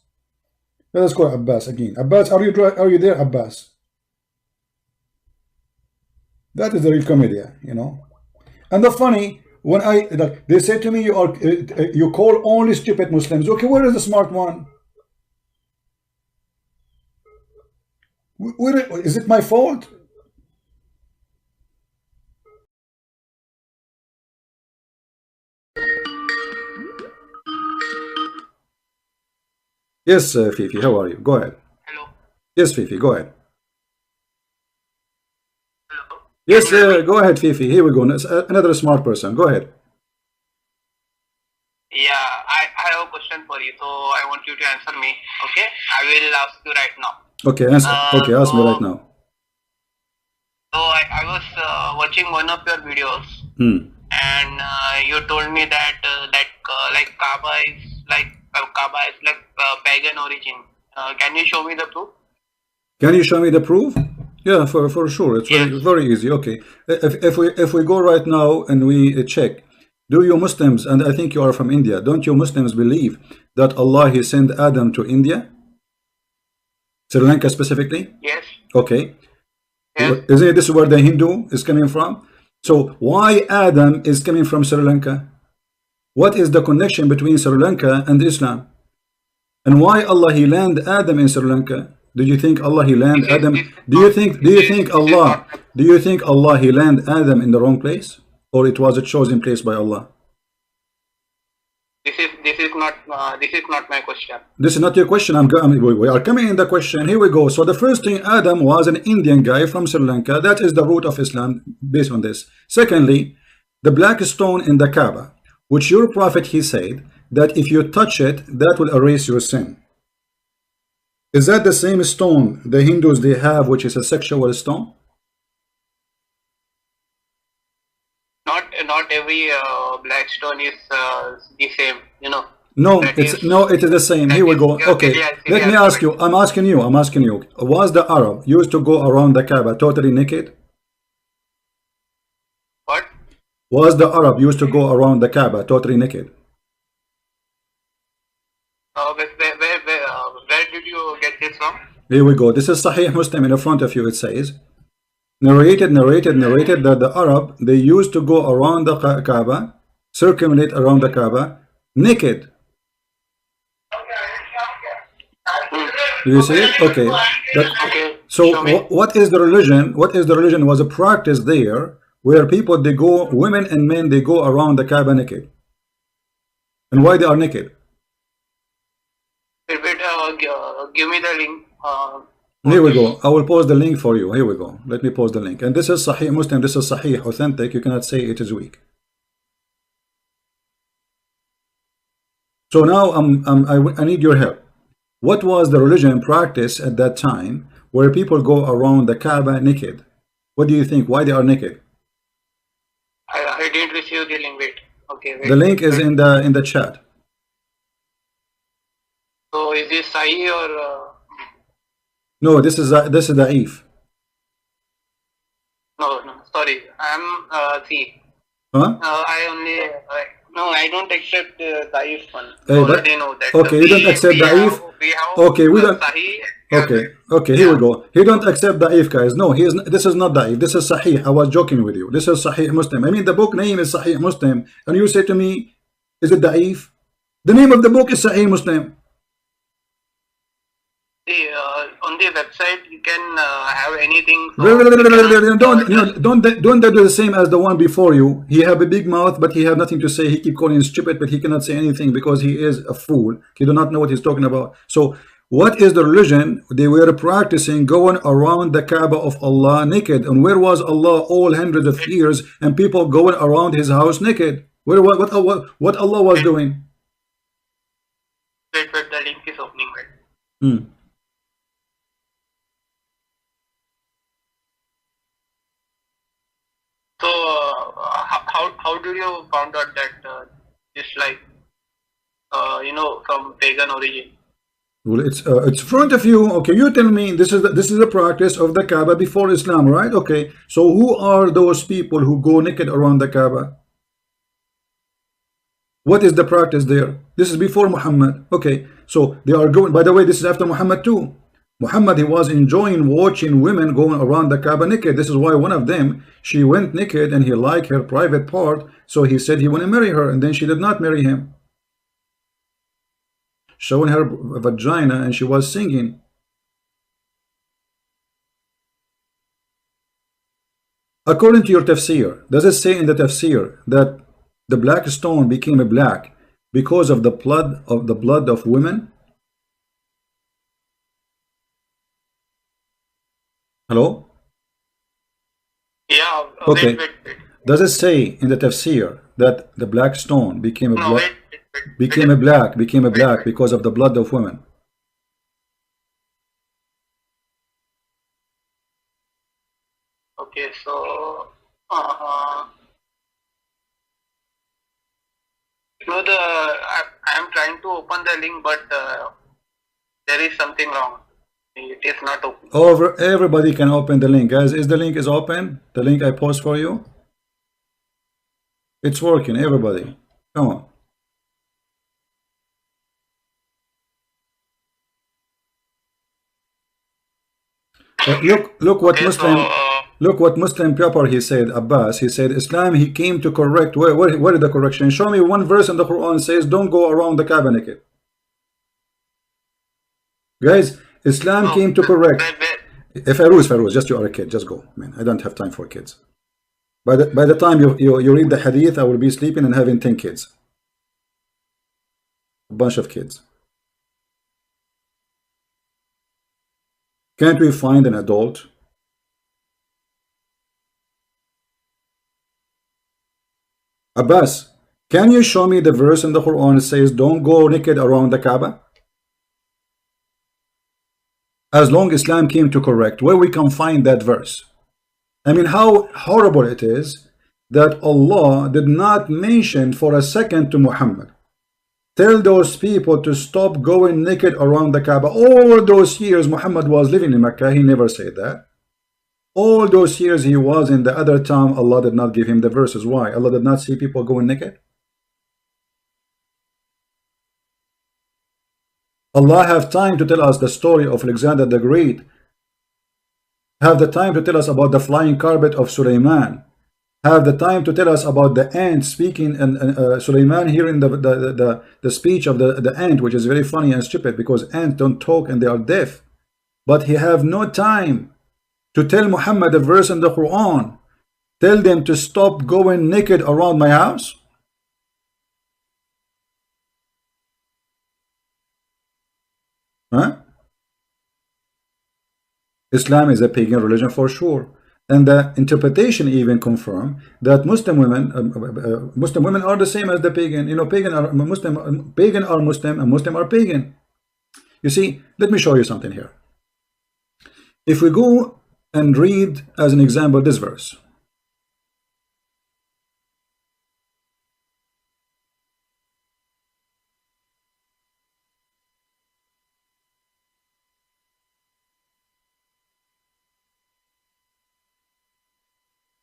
Let us call Abbas again. Abbas, are you there, Abbas? That is the real comedy, And the funny. When they say to me, you call only stupid Muslims. Okay, where is the smart one? Is it my fault? Yes, Fifi, how are you? Go ahead. Hello. Yes, Fifi, go ahead. Hello. Yes, go ahead, Fifi. Here we go. Another smart person. Go ahead. Yeah, I have a question for you. So I want you to answer me. Okay, I will ask you right now. Okay, answer. Okay, ask me right now. So I was watching one of your videos, and you told me that Kaaba is like pagan origin. Can you show me the proof? Can you show me the proof? Yeah, for sure. It's very easy. Okay, if we go right now and we check, do you Muslims, and I think you are from India, don't you Muslims believe that Allah he sent Adam to India, Sri Lanka specifically? Yes. Okay. Yes. Isn't this where the Hindu is coming from? So why Adam is coming from Sri Lanka? What is the connection between Sri Lanka and Islam? And why Allah he land Adam in Sri Lanka? Do you think Allah he land Adam? Do you think Allah he land Adam in the wrong place, or it was a chosen place by Allah? This is not my question. This is not your question. We are coming in the question. Here we go. So the first thing, Adam was an Indian guy from Sri Lanka. That is the root of Islam based on this. Secondly, the black stone in the Kaaba, which your prophet he said that if you touch it, that will erase your sin. Is that the same stone the Hindus they have, which is a sexual stone? Not every black stone is the same, you know. No, That it's is- no, it is the same. Here we is go. your Okay, Syria- let me Syria ask you. I'm asking you. Was the Arab used to go around the Kaaba totally naked? What? Was the Arab used to go around the Kaaba totally naked? Where did you get this from? Here we go. This is Sahih Muslim in the front of you. It says, narrated that the Arab, they used to go around the Kaaba, circumambulate around the Kaaba naked. Do you see it? Okay. Okay. So show me. what is the religion? What is the religion was a practice there where people, they go, women and men, they go around the Kaaba naked. And why they are naked? Wait, give me the link. Here we go. I will post the link for you. Here we go. Let me post the link. And this is Sahih Muslim. This is Sahih, authentic. You cannot say it is weak. So now I need your help. What was the religion and practice at that time where people go around the Kaaba naked? What do you think? Why they are naked? I didn't receive the link. Wait. Okay. Wait. The link is in the chat. So is this Sahih or? No, this is Da'if. No. Sorry. I'm see. Huh? I only. No, I don't accept the Sahih one. Hey, but- Already know that. okay, you don't accept Da'if? We have Okay, we don't- Sahih. Okay, here we go. He don't accept Da'if, guys. No, he is. This is not Da'if. This is Sahih. I was joking with you. This is Sahih Muslim. I mean, the book name is Sahih Muslim, and you say to me, is it Da'if? The name of the book is Sahih Muslim. See, on the website you can have anything. So Don't do the same as the one before you. He have a big mouth, but he have nothing to say. He keep calling you stupid, but he cannot say anything because he is a fool. He do not know what he's talking about. So what is the religion they were practicing, going around the Kaaba of Allah naked? And where was Allah all hundreds of years and people going around his house naked? What Allah was doing? Wait, the link is opening. Right? Hmm. So how do you found out that it's like from pagan origin? Well, it's in front of you. Okay, you tell me this is the practice of the Kaaba before Islam, right? Okay, so who are those people who go naked around the Kaaba? What is the practice there? This is before Muhammad. Okay, so they are going. By the way, this is after Muhammad too. Muhammad, he was enjoying watching women going around the Kaaba naked. This is why one of them, she went naked and he liked her private part, so he said he want to marry her, and then she did not marry him, showing her vagina, and she was singing. According to your tafsir, does it say in the tafsir that the black stone became black because of the blood of women? Hello? Yeah. Okay. Wait. Does it say in the tafsir that the black stone became a No, black? Became a black because of the blood of women? Okay, so I am trying to open the link, but there is something wrong. It is not open. Everybody can open the link, guys. Is the link is open? The link I post for you? It's working, everybody. Come on. Look what Okay, Muslim so, look what Muslim Pepper he said. Abbas, he said Islam, he came to correct. Where is the correction? Show me one verse in the Quran says don't go around the Kaaba naked. Guys, Islam came to correct. Firoz, just you are a kid, just go. Man, I don't have time for kids. By the time you read the hadith, I will be sleeping and having 10 kids. A bunch of kids. Can't we find an adult? Abbas, can you show me the verse in the Quran that says don't go naked around the Kaaba? As long Islam came to correct, where we can find that verse? I mean, how horrible it is that Allah did not mention for a second to Muhammad, tell those people to stop going naked around the Kaaba. All those years Muhammad was living in Mecca, he never said that. All those years he was in the other town, Allah did not give him the verses. Why? Allah did not see people going naked? Allah have time to tell us the story of Alexander the Great, have the time to tell us about the flying carpet of Sulaiman, have the time to tell us about the ant speaking, and Sulaiman hearing the speech of the ant, which is very funny and stupid because ants don't talk and they are deaf. But he have no time to tell Muhammad a verse in the Quran, tell them to stop going naked around my house. Huh? Islam is a pagan religion for sure, and the interpretation even confirm that Muslim women are the same as the pagan. You know, pagan are Muslim, and Muslim are pagan. You see, let me show you something here. If we go and read as an example this verse,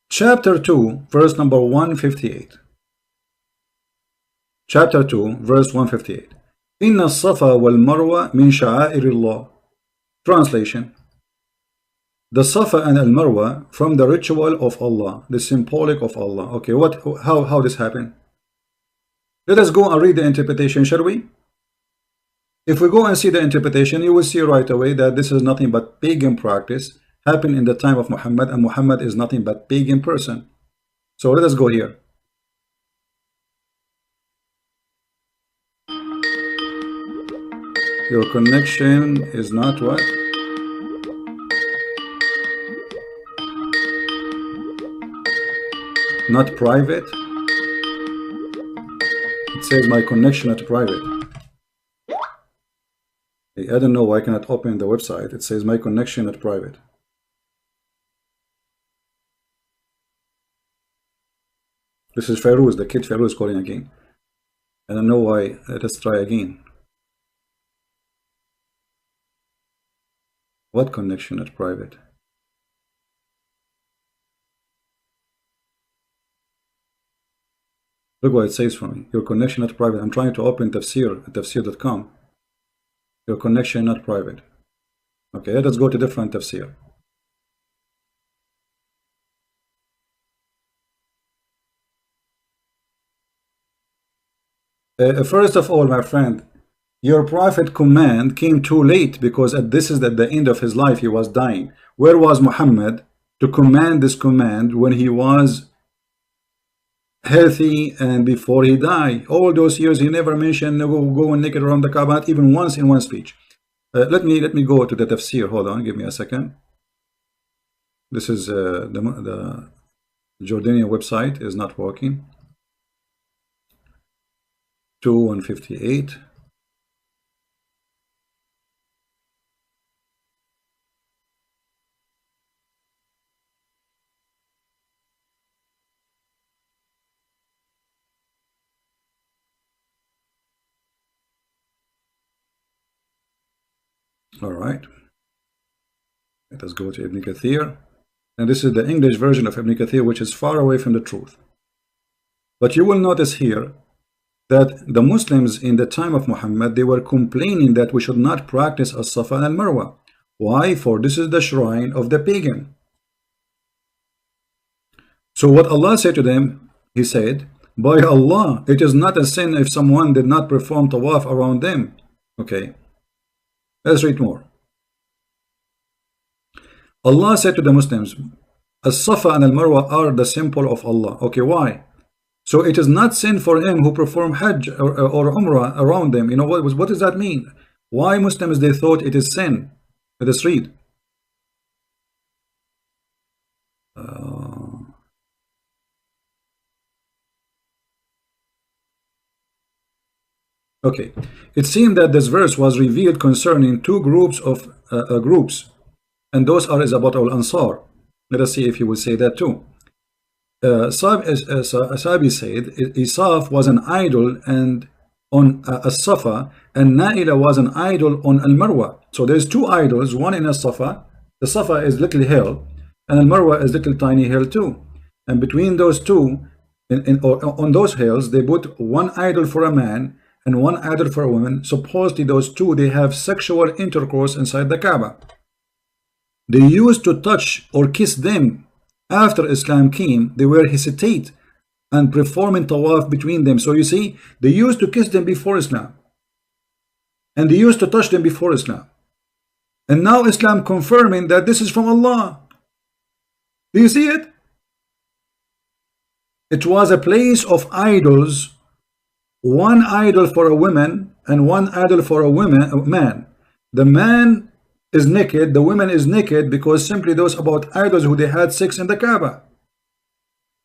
chapter 2 verse number 158. Chapter 2 verse 158. Inna as-safa wal marwa min sha'airillah. Translation: the Safa and Al Marwa from the ritual of Allah, the symbolic of Allah. Okay, how this happened? Let us go and read the interpretation, shall we? If we go and see the interpretation, you will see right away that this is nothing but pagan practice happened in the time of Muhammad, and Muhammad is nothing but pagan person. So let us go here. Your connection is not what? Not private. It says my connection not private. I don't know why I cannot open the website. It says my connection not private. This is Firoz, the kid Firoz calling again. I don't know why. Let's try again. What connection not private? Look what it says for me. Your connection not private. I'm trying to open tafsir.com. Your connection not private. Okay, let us go to different tafsir. First of all, my friend, your prophet command came too late, because this is at the end of his life. He was dying. Where was Muhammad to command this command when he was healthy and before he died? All those years he never mentioned go naked around the Kaaba, not even once in one speech. Let me go to the tafsir. Hold on, give me a second. This is the Jordanian website is not working. 158. All right, let us go to Ibn Kathir, and this is the English version of Ibn Kathir, which is far away from the truth. But you will notice here that the Muslims in the time of Muhammad, they were complaining that we should not practice as-Safa and al-Marwa. Why? For this is the shrine of the pagan. So what Allah said to them, He said, by Allah, it is not a sin if someone did not perform tawaf around them. Okay, let's read more. Allah said to the Muslims, as-Safa and al-Marwa are the symbol of Allah. Okay, why? So it is not sin for him who perform Hajj or Umrah around them. You know what does that mean? Why Muslims they thought it is sin? Let us read. Okay, it seemed that this verse was revealed concerning two groups of and those are about al-Ansar. Let us see if he will say that too. Sabi said Isaf was an idol and on As-Safa, and Naila was an idol on Al-Marwa. So there's two idols, one in As-Safa. The Safa is little hill, and Al-Marwa is little tiny hill too. And between those two, on those hills, they put one idol for a man and one idol for a woman. Supposedly those two, they have sexual intercourse inside the Kaaba. They used to touch or kiss them. After Islam came, they were hesitate and performing tawaf between them. So you see, they used to kiss them before Islam, and they used to touch them before Islam. And now Islam confirming that this is from Allah. Do you see it? It was a place of idols, one idol for a woman and one idol for a man. The man is naked, the woman is naked, because simply those about idols who they had sex in the Kaaba.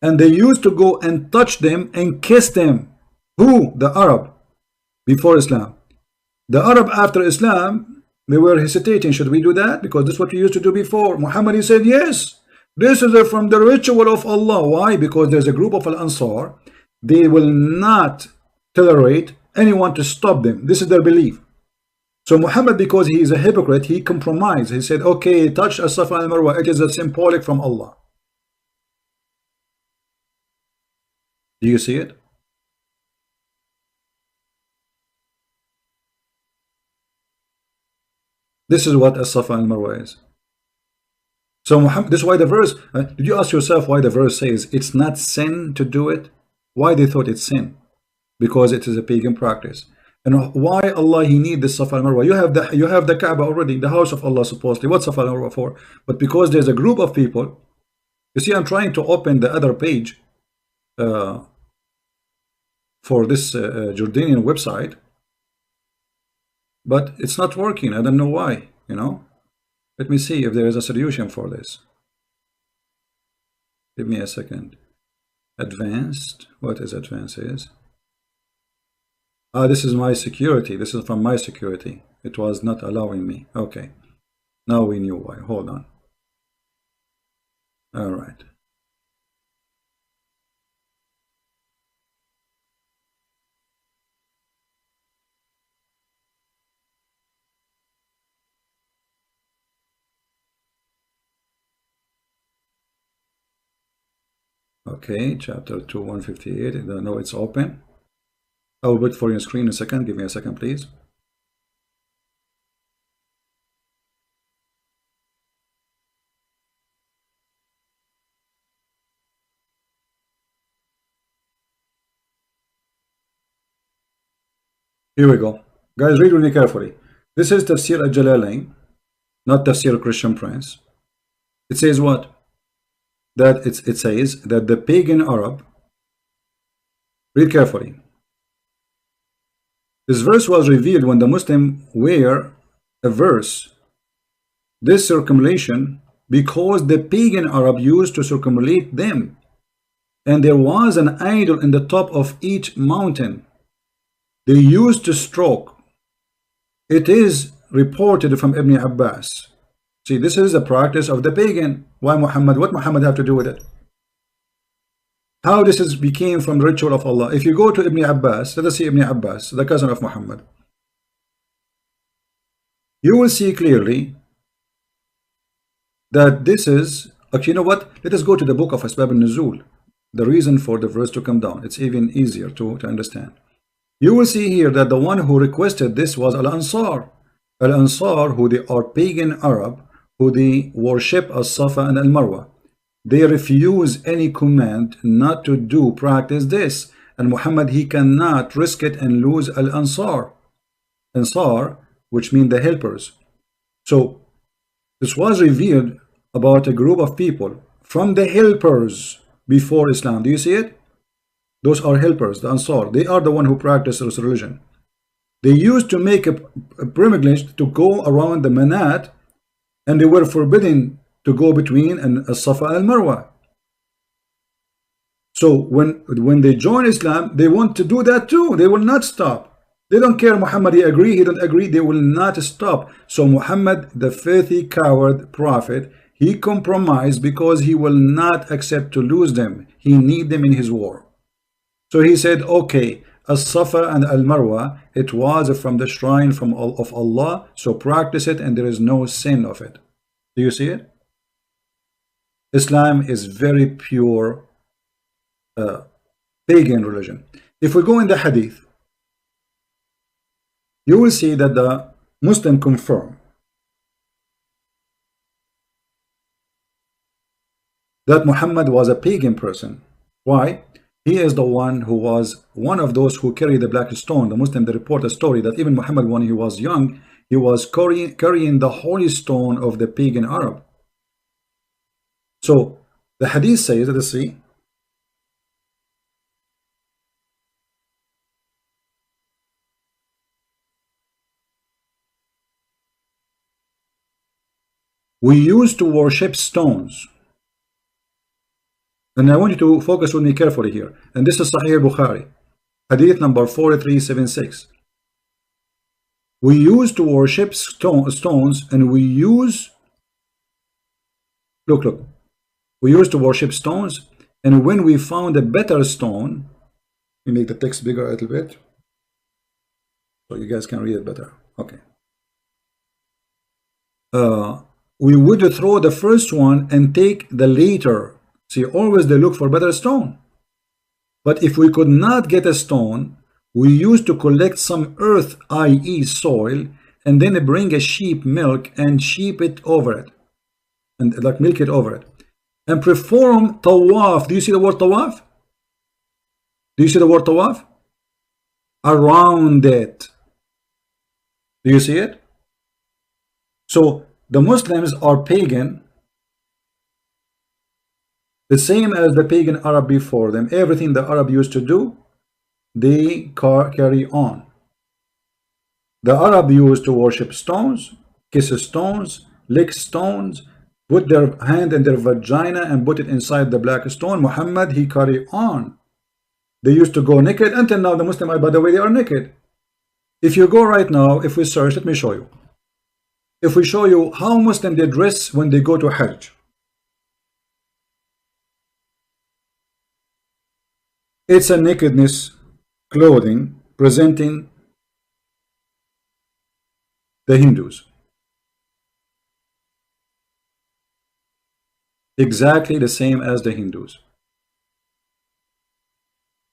And they used to go and touch them and kiss them. Who? The Arab, before Islam. The Arab after Islam, they were hesitating, should we do that? Because this is what we used to do before. Muhammad, he said, yes, this is from the ritual of Allah. Why? Because there's a group of Al-Ansar. They will not tolerate anyone to stop them. This is their belief. So Muhammad, because he is a hypocrite, he compromised. He said, okay, touch As-Safa and Marwa. It is a symbolic from Allah. Do you see it? This is what As-Safa and Marwa is. So Muhammad, this is why the verse, did you ask yourself why the verse says it's not sin to do it? Why they thought it's sin? Because it is a pagan practice. And why Allah he need the Safa and Marwa? You have the Kaaba already, the house of Allah supposedly. What's Safa and Marwa for? But because there's a group of people, you see, I'm trying to open the other page for this Jordanian website, but it's not working. I don't know why, you know. Let me see if there is a solution for this. Give me a second. Advanced. What is advanced is? This is my security. This is from my security. It was not allowing me. Okay. Now we knew why. Hold on. All right. Okay, chapter 2, 158. I don't know, it's open. I will wait for your screen a second. Give me a second, please. Here we go. Guys, read with me carefully. This is Tafsir al-Jalalain, not Tafsir Christian Prince. It says what? That it says that the pagan Arab, read carefully. This verse was revealed when the Muslim wear a verse. This circumambulation because the pagan Arab used to circumambulate them, and there was an idol in the top of each mountain. They used to stroke. It is reported from Ibn Abbas. See, this is a practice of the pagan. Why Muhammad? What Muhammad have to do with it? How this is became from the ritual of Allah? If you go to Ibn Abbas, let us see Ibn Abbas, the cousin of Muhammad. You will see clearly that this is, okay, you know what? Let us go to the book of Asbab al-Nuzul, the reason for the verse to come down. It's even easier to understand. You will see here that the one who requested this was Al-Ansar. Al-Ansar, who they are pagan Arab, who they worship As-Safa and Al-Marwa. They refuse any command not to do, practice this. And Muhammad, he cannot risk it and lose Al-Ansar. Ansar, which mean the helpers. So, this was revealed about a group of people from the helpers before Islam. Do you see it? Those are helpers, the Ansar. They are the one who practice this religion. They used to make a pilgrimage to go around the Manat, and they were forbidden to go between As-Safa and Marwa. So when they join Islam, they want to do that too. They will not stop. They don't care Muhammad, he agree, he don't agree, they will not stop. So Muhammad, the filthy coward prophet, He compromised because he will not accept to lose them. He need them in his war. So he said, okay, As-Safa and Al-Marwa, it was from the shrine of Allah, so practice it and there is no sin of it. Do you see it? Islam is very pure pagan religion. If we go in the hadith, you will see that the Muslim confirm that Muhammad was a pagan person. Why? He is the one who was one of those who carried the black stone. The Muslim, they report a story that even Muhammad, when he was young, he was carrying the holy stone of the pagan Arab. So the hadith says, let's see, we used to worship stones. And I want you to focus with me carefully here. And this is Sahih Bukhari, hadith number 4376. We used to worship stones, and we use, look, we used to worship stones, and when we found a better stone, we make the text bigger a little bit so you guys can read it better. Okay. We would throw the first one and take the later. See, always they look for better stone. But if we could not get a stone, we used to collect some earth, i.e. soil, and then bring a sheep milk and sheep it over it, and like milk it over it, and perform tawaf. Do you see the word tawaf? Do you see the word tawaf? Around it. Do you see it? So the Muslims are pagan, the same as the pagan Arab before them. Everything the Arab used to do, they carry on. The Arab used to worship stones, kiss stones, lick stones, put their hand in their vagina and put it inside the black stone. Muhammad, he carry on. They used to go naked. Until now, the Muslim, by the way, they are naked. If you go right now, if we search, let me show you. If we show you how Muslim they dress when they go to Hajj, it's a nakedness clothing presenting the Hindus. Exactly the same as the Hindus.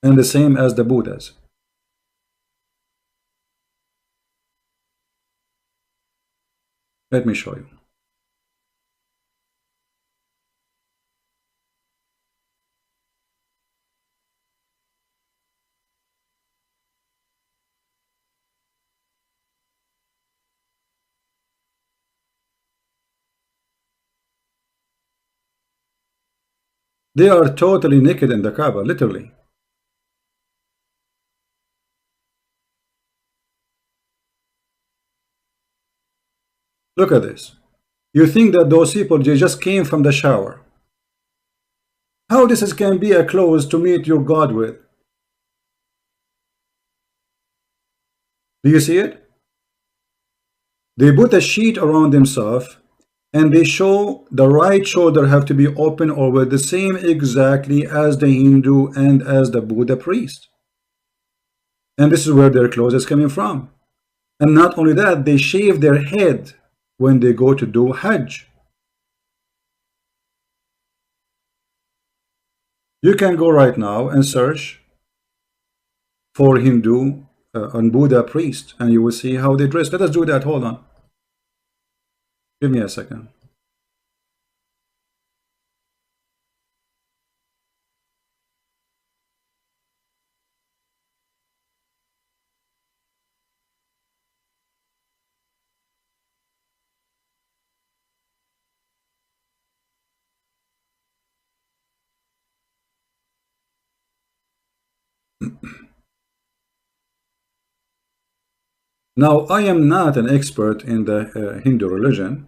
And the same as the Buddhas. Let me show you. They are totally naked in the Kaaba, literally. Look at this. You think that those people, they just came from the shower. How this can be a clothes to meet your God with? Do you see it? They put a sheet around themselves and they show the right shoulder have to be open over the same exactly as the Hindu and as the Buddha priest. And this is where their clothes is coming from. And not only that, they shave their head when they go to do Hajj. You can go right now and search for Hindu and Buddha priest, and you will see how they dress. Let us do that. Hold on. Give me a second. Now, I am not an expert in the Hindu religion.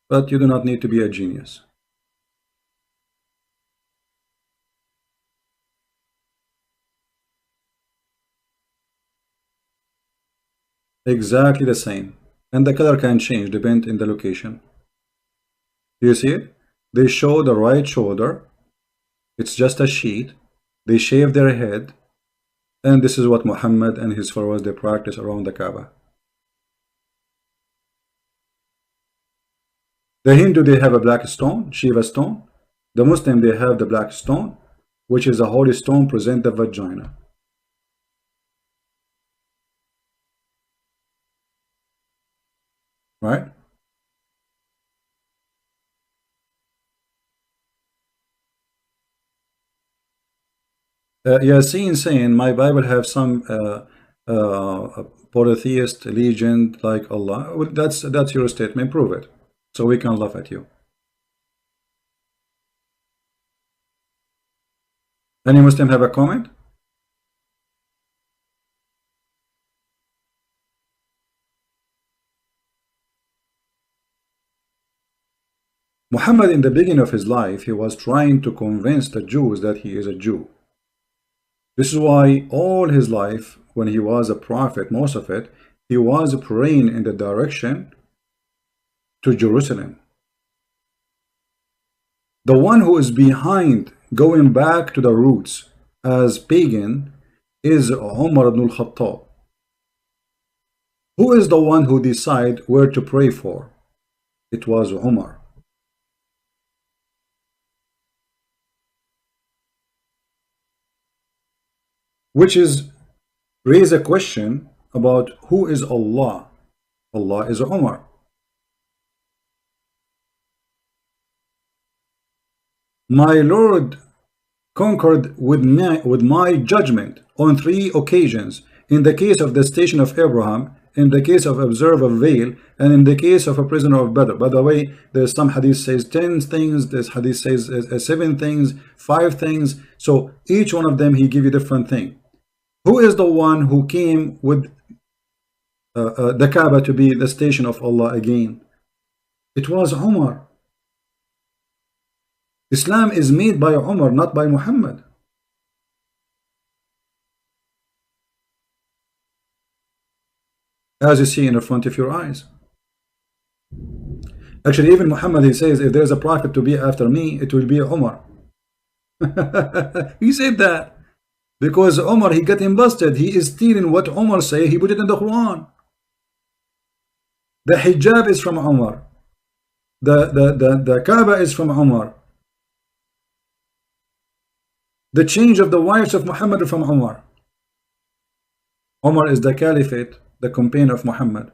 but you do not need to be a genius. Exactly the same, and the color can change depending on the location. Do you see it? They show the right shoulder. It's just a sheet. They shave their head, and this is what Muhammad and his followers they practice around the Kaaba. The Hindu they have a black stone, Shiva stone. The Muslim they have the black stone, which is a holy stone present the vagina. Right? Yasin saying my Bible have some polytheist legend like Allah. Well, that's your statement. Prove it, so we can laugh at you. Any Muslim have a comment? Muhammad, in the beginning of his life, he was trying to convince the Jews that he is a Jew. This is why all his life, when he was a prophet, most of it, he was praying in the direction to Jerusalem. The one who is behind going back to the roots as pagan is Umar ibn al-Khattab. Who is the one who decide where to pray for? It was Umar. Which is raise a question about who is Allah. Allah is Umar. My Lord conquered with my judgment on 3 occasions, in the case of the station of Abraham, in the case of observe of veil, and in the case of a prisoner of Badr. By the way, there's some hadith says 10 things, this hadith says 7 things, 5 things. So each one of them he give you different thing. Who is the one who came with the Kaaba to be the station of Allah again? It was Umar. Islam is made by Umar, not by Muhammad. As you see in the front of your eyes. Actually, even Muhammad, he says, if there's a prophet to be after me, it will be Umar. He said that. Because Umar, he got him busted. He is stealing what Umar say. He put it in the Quran. The hijab is from Umar. The Kaaba is from Umar. The change of the wives of Muhammad are from Umar. Umar is the caliphate, the companion of Muhammad.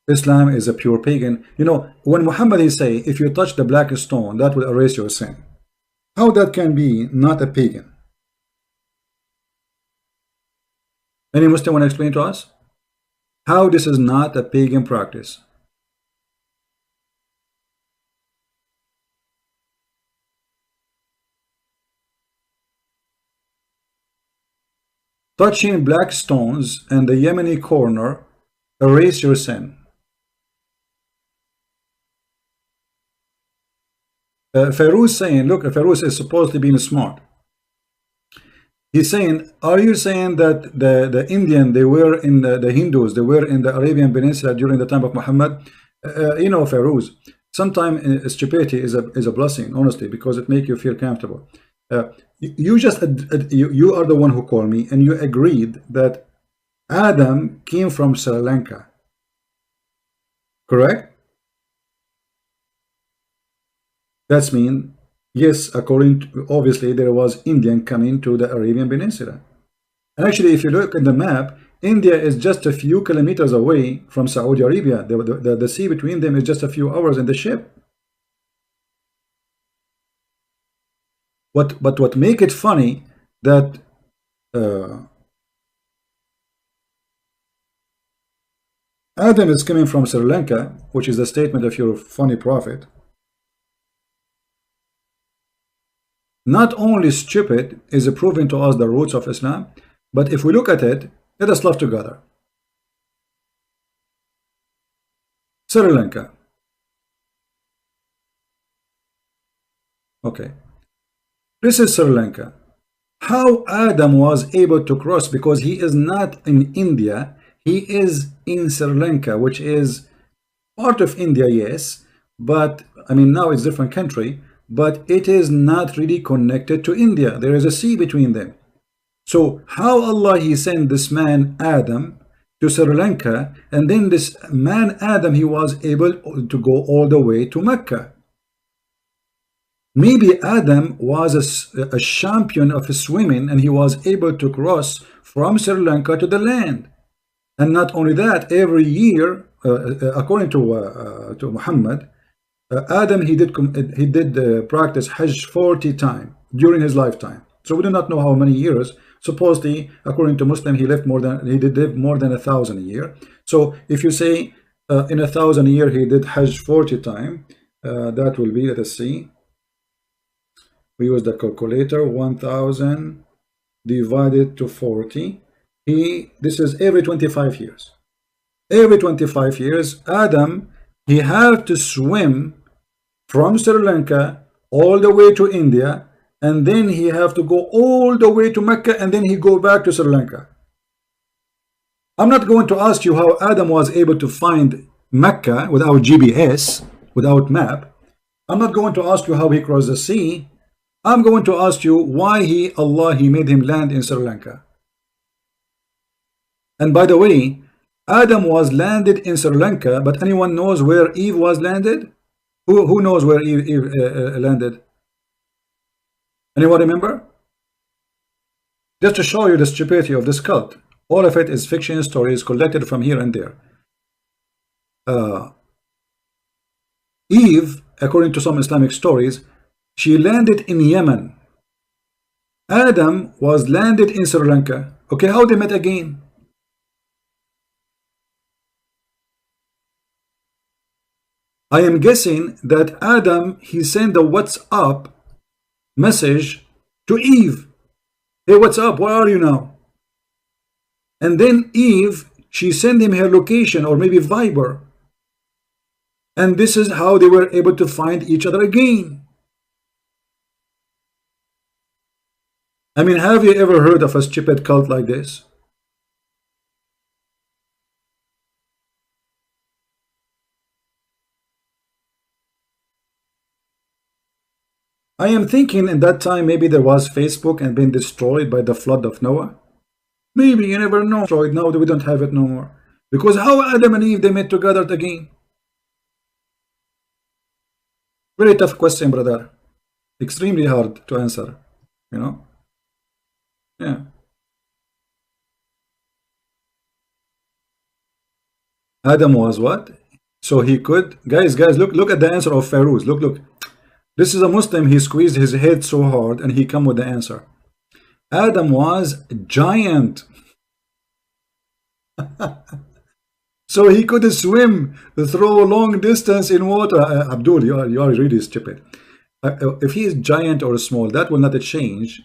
Islam is a pure pagan. You know, when Muhammad he say, if you touch the black stone, that will erase your sin. How that can be not a pagan? Any Muslim want to explain to us? How this is not a pagan practice? Touching black stones and the Yemeni corner erase your sin. Firoz saying, look, Firoz is supposed to be smart. He's saying, are you saying that the Indian, they were in the Hindus, they were in the Arabian Peninsula during the time of Muhammad? You know, Firoz, sometimes stupidity is a blessing, honestly, because it makes you feel comfortable. You are the one who called me, and you agreed that Adam came from Sri Lanka, correct? That's mean, yes, according to, obviously there was Indian coming to the Arabian Peninsula. And actually, if you look at the map, India is just a few kilometers away from Saudi Arabia. The sea between them is just a few hours in the ship. But what make it funny that Adam is coming from Sri Lanka, which is the statement of your funny prophet. Not only stupid is proving to us the roots of Islam, but if we look at it, let us love together. Sri Lanka. Okay, this is Sri Lanka. How Adam was able to cross, because he is not in India, he is in Sri Lanka, which is part of India, yes, but I mean now it's a different country, but it is not really connected to India. There is a sea between them. So how Allah he sent this man Adam to Sri Lanka, and then this man Adam he was able to go all the way to Mecca. Maybe Adam was a champion of swimming, and he was able to cross from Sri Lanka to the land. And not only that, every year, according to Muhammad, Adam he did practice Hajj 40 times during his lifetime. So we do not know how many years. Supposedly, according to Muslim, he did live more than 1,000 a year. So if you say in 1,000 a year he did Hajj 40 times, that will be, let us see. We use the calculator. 1,000 divided to 40. This is every 25 years. Every 25 years, Adam he had to swim from Sri Lanka all the way to India, and then he have to go all the way to Mecca, and then he go back to Sri Lanka. I'm not going to ask you how Adam was able to find Mecca without GPS, without map. I'm not going to ask you how he crossed the sea. I'm going to ask you why Allah made him land in Sri Lanka. And by the way, Adam was landed in Sri Lanka, but anyone knows where Eve was landed? Who knows where Eve landed? Anyone remember? Just to show you the stupidity of this cult. All of it is fiction stories collected from here and there. Eve, according to some Islamic stories, she landed in Yemen. Adam was landed in Sri Lanka. Okay, how they met again? I am guessing that Adam he sent a WhatsApp message to Eve. Hey, what's up? Where are you now? And then Eve, she sent him her location, or maybe Viber. And this is how they were able to find each other again. I mean, have you ever heard of a stupid cult like this? I am thinking in that time maybe there was Facebook and been destroyed by the flood of Noah. Maybe, you never know. Destroyed. Now we don't have it no more. Because how Adam and Eve they met together again? Very tough question, brother. Extremely hard to answer, you know. Yeah. Adam was what? So he could, guys, look at the answer of Firoz. Look. This is a Muslim. He squeezed his head so hard and he come with the answer. Adam was giant. So he could swim through long distance in water. Abdul, you are really stupid. If he is giant or small, that will not change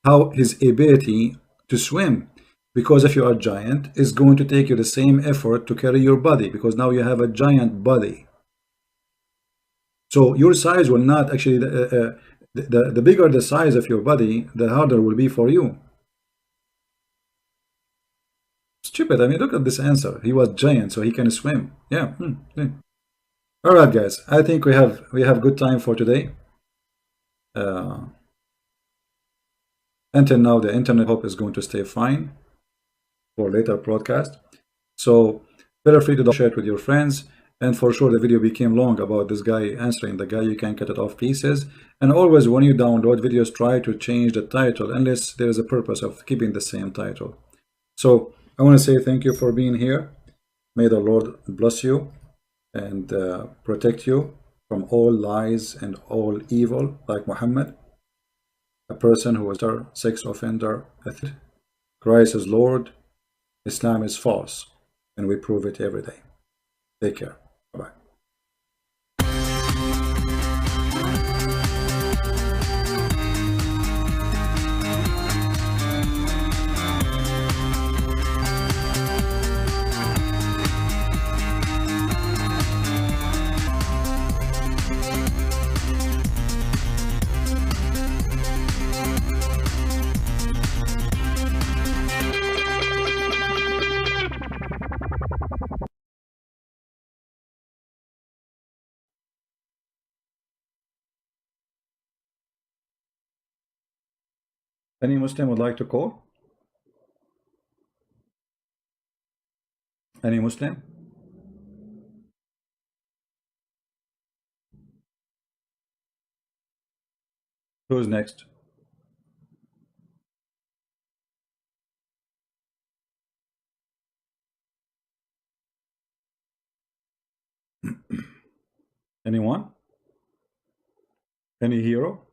how his ability to swim. Because if you are giant, it's going to take you the same effort to carry your body, because now you have a giant body. So your size will not actually, the bigger the size of your body, the harder will be for you. Stupid. I mean, look at this answer. He was giant, so he can swim. Yeah. All right, guys. I think we have good time for today. Until now, the internet hope is going to stay fine for later broadcast. So feel free to share it with your friends. And for sure, the video became long about this guy answering the guy. You can cut it off pieces. And always, when you download videos, try to change the title unless there is a purpose of keeping the same title. So I want to say thank you for being here. May the Lord bless you and protect you from all lies and all evil, like Muhammad, a person who was a sex offender. Christ is Lord, Islam is false, and we prove it every day. Take care. Bye-bye. Any Muslim would like to call? Any Muslim? Who's next? Anyone? Any hero?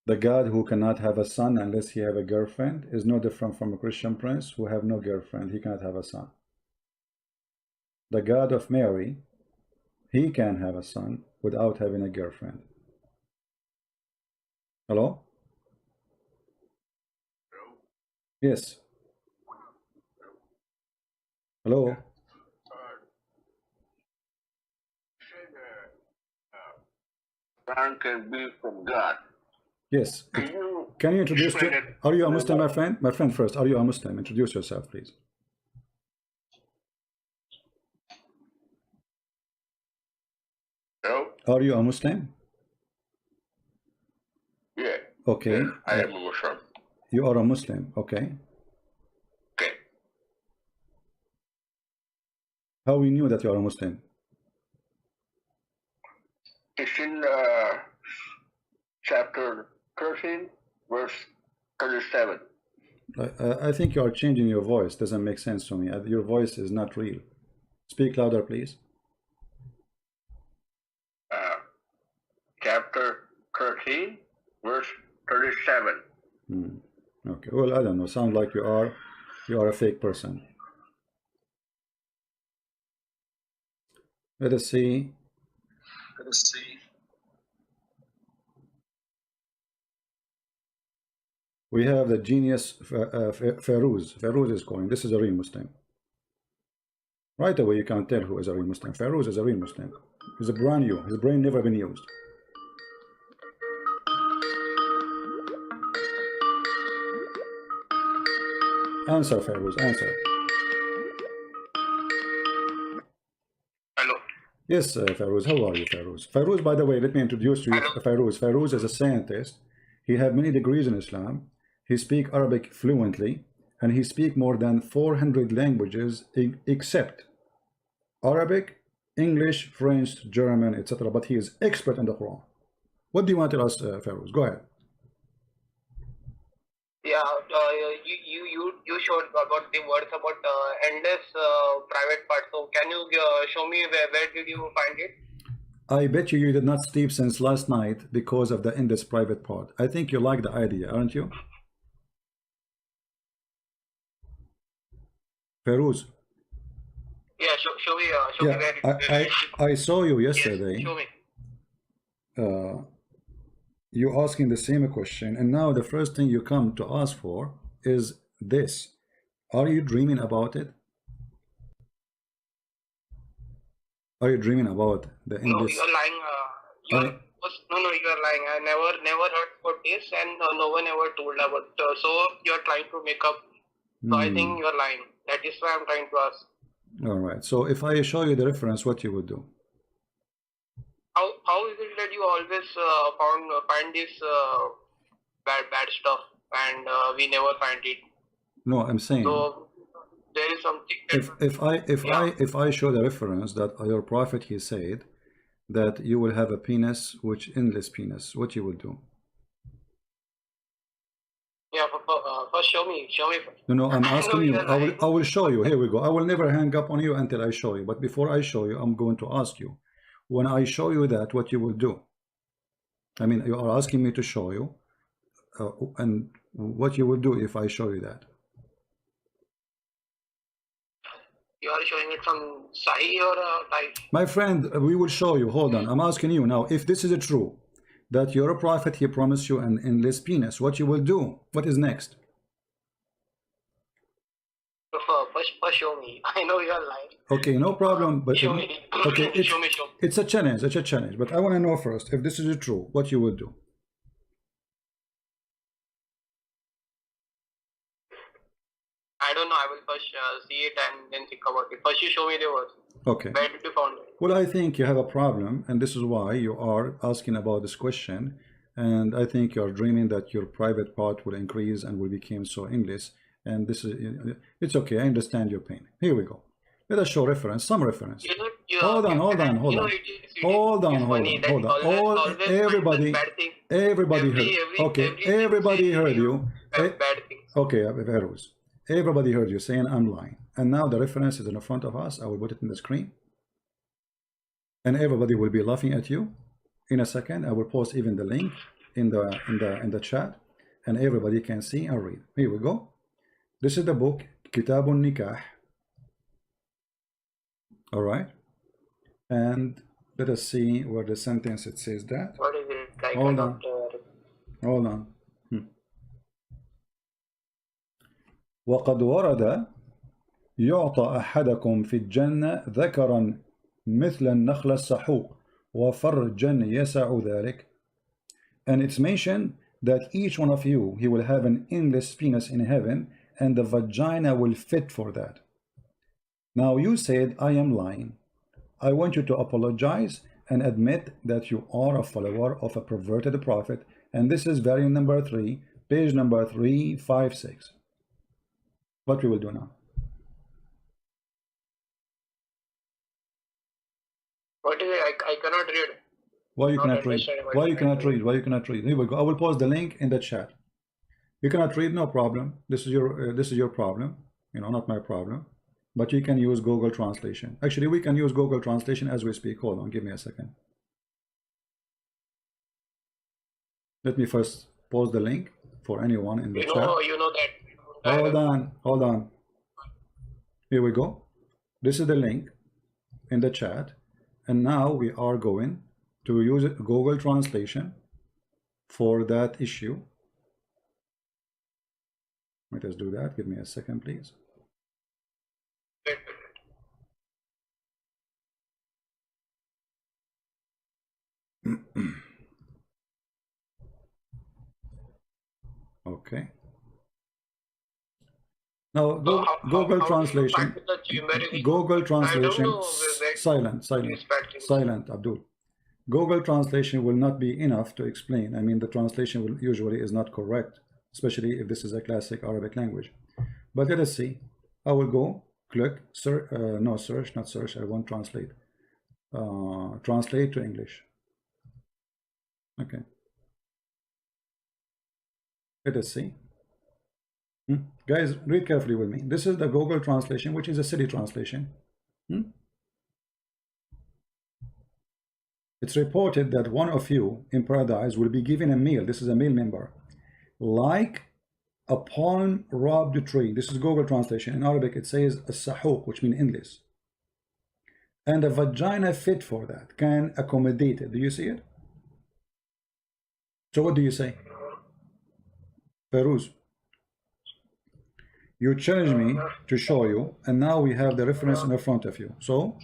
The God who cannot have a son unless he have a girlfriend is no different from a Christian prince who have no girlfriend. He cannot have a son. The God of Mary, he can have a son without having a girlfriend. Hello? Yes. Hello? Son can be from God. Yes. Can you introduce explain to, it? are you a Muslim, my friend? My friend first, are you a Muslim? Introduce yourself, please. No? Are you a Muslim? Yeah. Okay. Yeah, I am a Muslim. You are a Muslim, okay. Okay. How we knew that you are a Muslim? It's in chapter 13, verse 37. I think you are changing your voice. Doesn't make sense to me. Your voice is not real. Speak louder, please. Chapter 13, verse 37. Okay. Well, I don't know. Sound like you are a fake person. Let us see. We have the genius Firoz. Firoz is calling. This is a real Muslim. Right away, you can't tell who is a real Muslim. Firoz is a real Muslim. He's a brand new. His brain never been used. Answer, Firoz. Answer. Hello. Yes, Firoz. How are you, Firoz? Firoz, by the way, let me introduce you. Firoz. Firoz is a scientist. He have many degrees in Islam. He speak Arabic fluently, and he speak more than 400 languages except Arabic, English, French, German, etc. But he is expert in the Quran. What do you want to tell us, Firoz? Go ahead. Yeah, you showed about the words about endless private part. So can you show me where did you find it? I bet you did not sleep since last night because of the endless private part. I think you like the idea, aren't you? Firoz. Yeah, show me where I saw you yesterday. Yes, show me. You asking the same question, and now the first thing you come to ask for is this. Are you dreaming about it? Are you dreaming about the endless? No, you're lying. No, you're lying. I never heard about this, and no one ever told about. So you're trying to make up. So I think you're lying. That is why I'm trying to ask. All right. So if I show you the reference, what you would do? How is it that you always find this bad stuff, and we never find it? No, I'm saying. So there is something. If I show the reference that your prophet he said that you will have a penis, which endless penis, what you will do? Yeah, first show me first. No, I'm asking you. I will show you. Here we go. I will never hang up on you until I show you. But before I show you, I'm going to ask you. When I show you that, what you will do? I mean, you are asking me to show you, and what you will do if I show you that? You are showing it from Sahi or Thai? My friend, we will show you. Hold on. I'm asking you now, if this is true, that you're a prophet, he promised you an endless penis, what you will do? What is next? First show me. I know you are lying. Okay, no problem. But show me. Okay, show me. It's a challenge. It's a challenge. But I want to know first, if this is true, what you will do? I don't know. I will first see it and then think about it. First, you show me the words. Okay. Where did you find it? Well, I think you have a problem, and this is why you are asking about this question. and I think you're dreaming that your private part will increase and will become so English, and this is, it's okay, I understand your pain. Here we go. Let us show reference, some reference. Hold on. Everybody heard. Okay, everybody heard you. Okay, Firoz. Everybody heard you saying I'm lying. And now the reference is in front of us. I will put it in the screen. And everybody will be laughing at you. In a second, I will post even the link in the chat, and everybody can see and read. Here we go. This is the book, Kitabun Nikah. All right. And let us see where the sentence it says that. What is it? Like Hold on. وقد ورد يعطى أحدكم في الجنة ذكرا مثل النخل السحوق وفرجا يسع ذلك. And it's mentioned that each one of you, he will have an endless penis in heaven, and the vagina will fit for that. Now you said I am lying. I want you to apologize and admit that you are a follower of a perverted prophet, and this is variant number 3, page number 356. What we will do now? What is it? I cannot read. Why you cannot read? Why you cannot read? Why you cannot read? Here we go. I will post the link in the chat. You cannot read, no problem. This is your problem. You know, not my problem. But you can use Google Translation. Actually, we can use Google Translation as we speak. Hold on, give me a second. Let me first post the link for anyone in the chat. You know that. Hold on. Here we go. This is the link in the chat, and now we are going to use Google Translation for that issue. Let us do that. Give me a second, please. Okay. Now Google Translation. Google Translation. Silent, Abdul. Google Translation will not be enough to explain. I mean, the translation will usually is not correct, especially if this is a classic Arabic language. But let us see. I will go click search. No, search, not search. I want translate. Translate to English. Okay. Let us see. Guys, read carefully with me. This is the Google Translation, which is a city translation. It's reported that one of you in paradise will be given a meal. This is a meal member, like a palm robbed tree. This is Google Translation. In Arabic, it says a sahuk, which means endless. And a vagina fit for that, can accommodate it. Do you see it? So what do you say? Firoz, you challenged me to show you, and now we have the reference in the front of you. So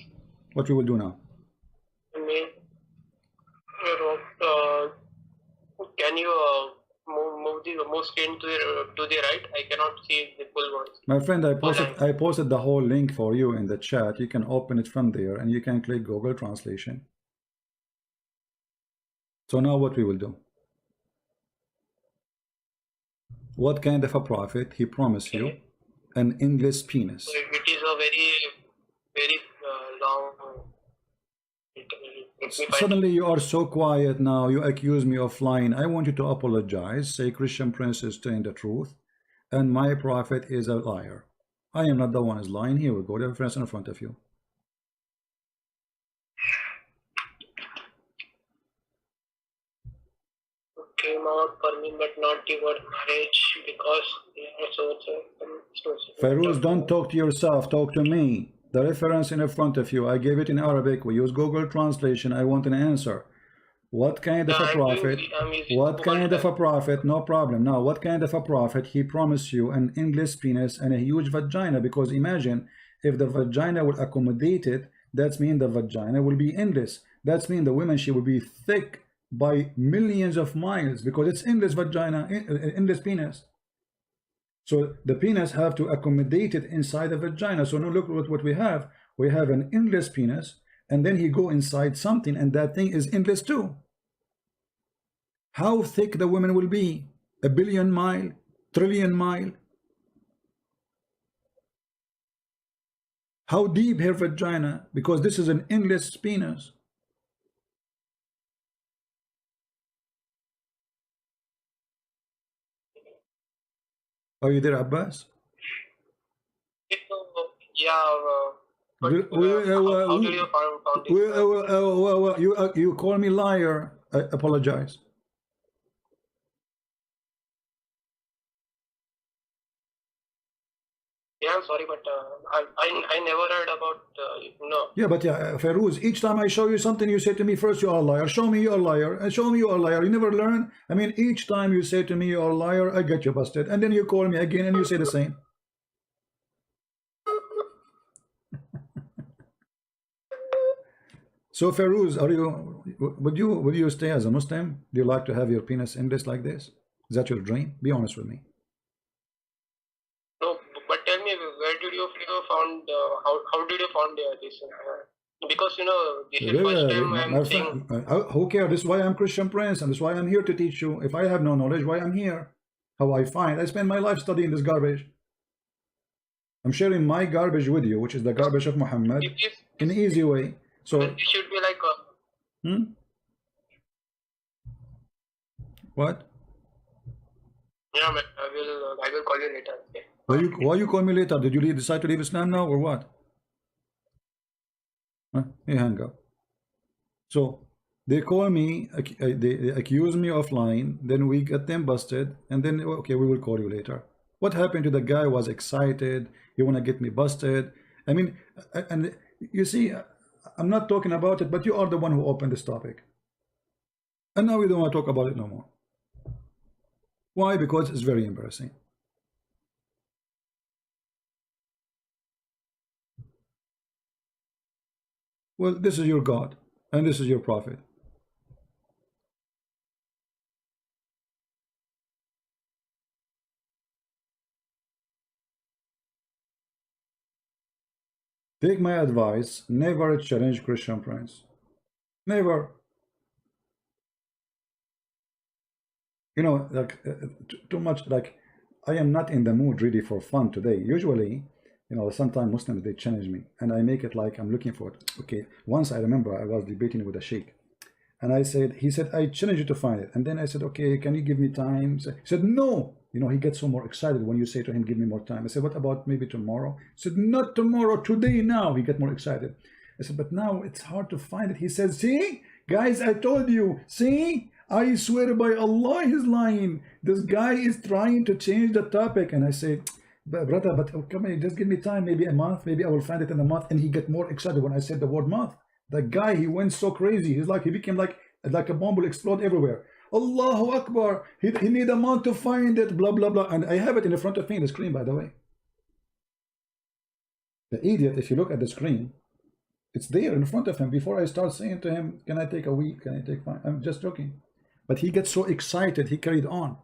what we will do now? Can you move the screen to the right? I cannot see the full one. My friend, I posted the whole link for you in the chat. You can open it from there, and you can click Google Translation. So now what we will do? What kind of a prophet he promised you? An endless penis. It is a very long. Suddenly you are so quiet now. You accuse me of lying. I want you to apologize. Say Christian Prince is telling the truth, and my prophet is a liar. I am not the one who is lying. Here we go. The reference in front of you. Came out for me, but not the word marriage, because they are so. Firoz, don't talk to yourself. Talk to me. The reference in front of you. I gave it in Arabic. We use Google Translation. I want an answer. What kind of a prophet? What kind of a prophet? No problem. Now, what kind of a prophet he promised you an endless penis and a huge vagina? Because imagine if the vagina will accommodate it, that means the vagina will be endless. That means the woman, she will be thick by millions of miles, because it's endless vagina, endless penis. So the penis have to accommodate it inside the vagina. So now look at what we have. We have an endless penis, and then he go inside something, and that thing is endless too. How thick the women will be? A billion mile, trillion mile. How deep her vagina? Because this is an endless penis. Are you there, Abbas? Yeah, but how did you found this? You call me liar. I apologize. Yeah, I'm sorry, but I never heard about no. Yeah, but yeah, Feroz, each time I show you something, you say to me, first you are a liar, show me you're a liar, and show me you are a liar. You never learn. I mean, each time you say to me you're a liar, I get you busted. And then you call me again and you say the same. So Feroz, would you stay as a Muslim? Do you like to have your penis endless like this? Is that your dream? Be honest with me. No, but tell me, where did you found how did you found this? Because this is first time I'm saying. Who cares? This is why I'm Christian Prince, and this is why I'm here to teach you. If I have no knowledge, why I'm here? How I find? I spend my life studying this garbage. I'm sharing my garbage with you, which is the garbage of Muhammad, in an easy way. So it should be like what? Yeah, man, I will call you later. Okay. Why you call me later? Did you decide to leave Islam now or what? Huh? You hang up. So they call me, they accuse me offline, then we get them busted, and then okay, we will call you later. What happened to the guy who was excited? You want to get me busted? I mean, and you see, I'm not talking about it, but you are the one who opened this topic. And now we don't want to talk about it no more. Why? Because it's very embarrassing. Well, this is your God, and this is your prophet. Take my advice, never challenge Christian Prince. Never. You know, like too much, like I am not in the mood really for fun today. Usually, you know, sometimes Muslims, they challenge me and I make it like I'm looking for it. Okay, once I remember I was debating with a sheikh and he said, I challenge you to find it. And then I said, okay, can you give me time? He said, no. You know, he gets so more excited when you say to him, give me more time. I said, what about maybe tomorrow? He said, not tomorrow, today, now. He get more excited. I said, but now it's hard to find it. He says, see, guys, I told you, see, I swear by Allah, he's lying. This guy is trying to change the topic. And I say, brother, but come on, just give me time, maybe a month, maybe I will find it in a month. And he get more excited when I said the word month. The guy, he went so crazy. He's like, he became like a bomb will explode everywhere. Allahu Akbar, he need a month to find it, blah, blah, blah. And I have it in the front of me in the screen, by the way. The idiot, if you look at the screen, it's there in front of him. Before I start saying to him, can I take a week? Can I take 5? I'm just joking. But he gets so excited, he carried on.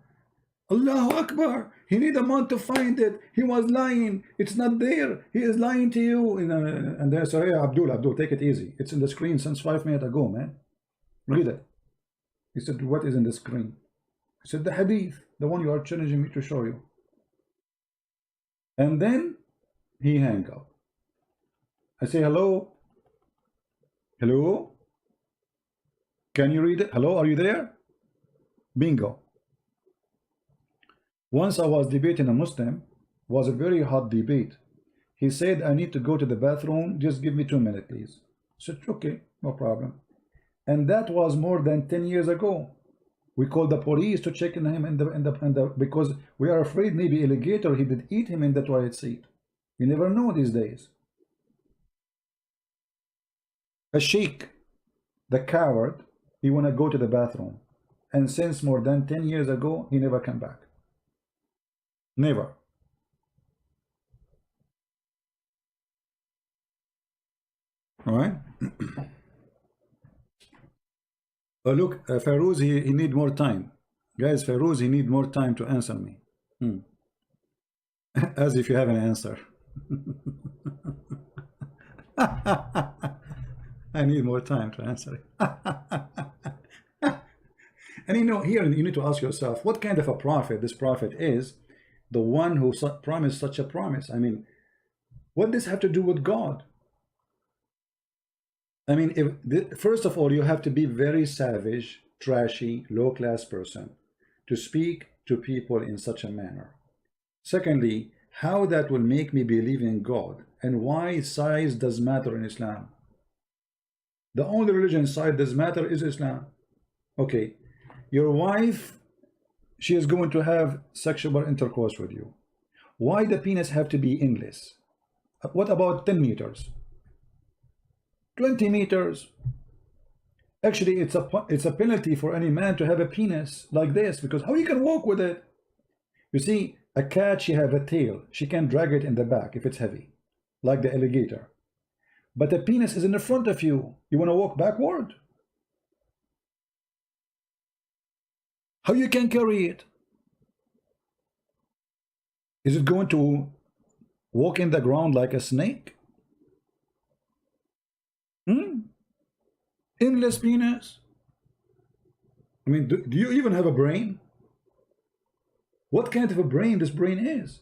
Allahu Akbar, he need a month to find it. He was lying. It's not there. He is lying to you. And then, so, yeah, Abdul, take it easy. It's in the screen since 5 minutes ago, man. Read it. He said, what is in the screen? I said, the hadith, the one you are challenging me to show you. And then he hang up. I say, hello? Hello? Can you read it? Hello, are you there? Bingo. Once I was debating a Muslim, was a very hot debate. He said, I need to go to the bathroom, just give me 2 minutes, please. I said, okay, no problem. And that was more than 10 years ago. We called the police to check on him because we are afraid maybe alligator, he did eat him in the toilet seat. You never know these days. A sheikh, the coward, he wanna go to the bathroom. And since more than 10 years ago, he never came back. Never. All right. Oh, look, Feroz, he need more time. Guys, Feroz, he need more time to answer me. As if you have an answer. I need more time to answer it. And you know, here you need to ask yourself, what kind of a prophet this prophet is, the one who promised such a promise? I mean, what does this have to do with God? I mean, first of all, you have to be very savage, trashy, low-class person to speak to people in such a manner. Secondly, how that will make me believe in God, and why size does matter in Islam. The only religion size does matter is Islam. Okay, your wife, she is going to have sexual intercourse with you. Why the penis have to be endless? What about 10 meters? 20 meters? Actually, it's a penalty for any man to have a penis like this, because how you can walk with it? You see, a cat, she have a tail. She can drag it in the back if it's heavy, like the alligator. But the penis is in the front of you. You want to walk backward? How you can carry it? Is it going to walk in the ground like a snake? Endless penis? I mean, do you even have a brain? What kind of a brain this brain is?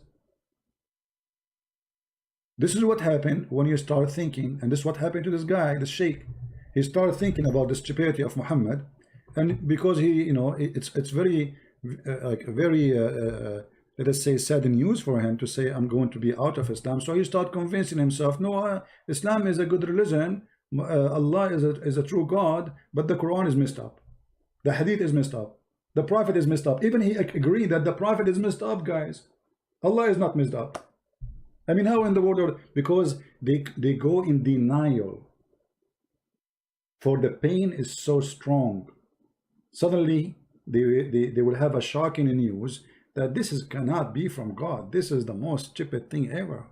This is what happened when you start thinking, and this is what happened to this guy, the sheikh. He started thinking about the stupidity of Muhammad, and because he, you know, it's very, let us say, sad news for him to say, I'm going to be out of Islam. So he started convincing himself, no, Islam is a good religion, Allah is a true God, but the Quran is messed up. The Hadith is messed up. The Prophet is messed up. Even he agreed that the Prophet is messed up, guys. Allah is not messed up. I mean, how in the world? Because they go in denial. For the pain is so strong. Suddenly, they will have a shocking news that this cannot be from God. This is the most stupid thing ever.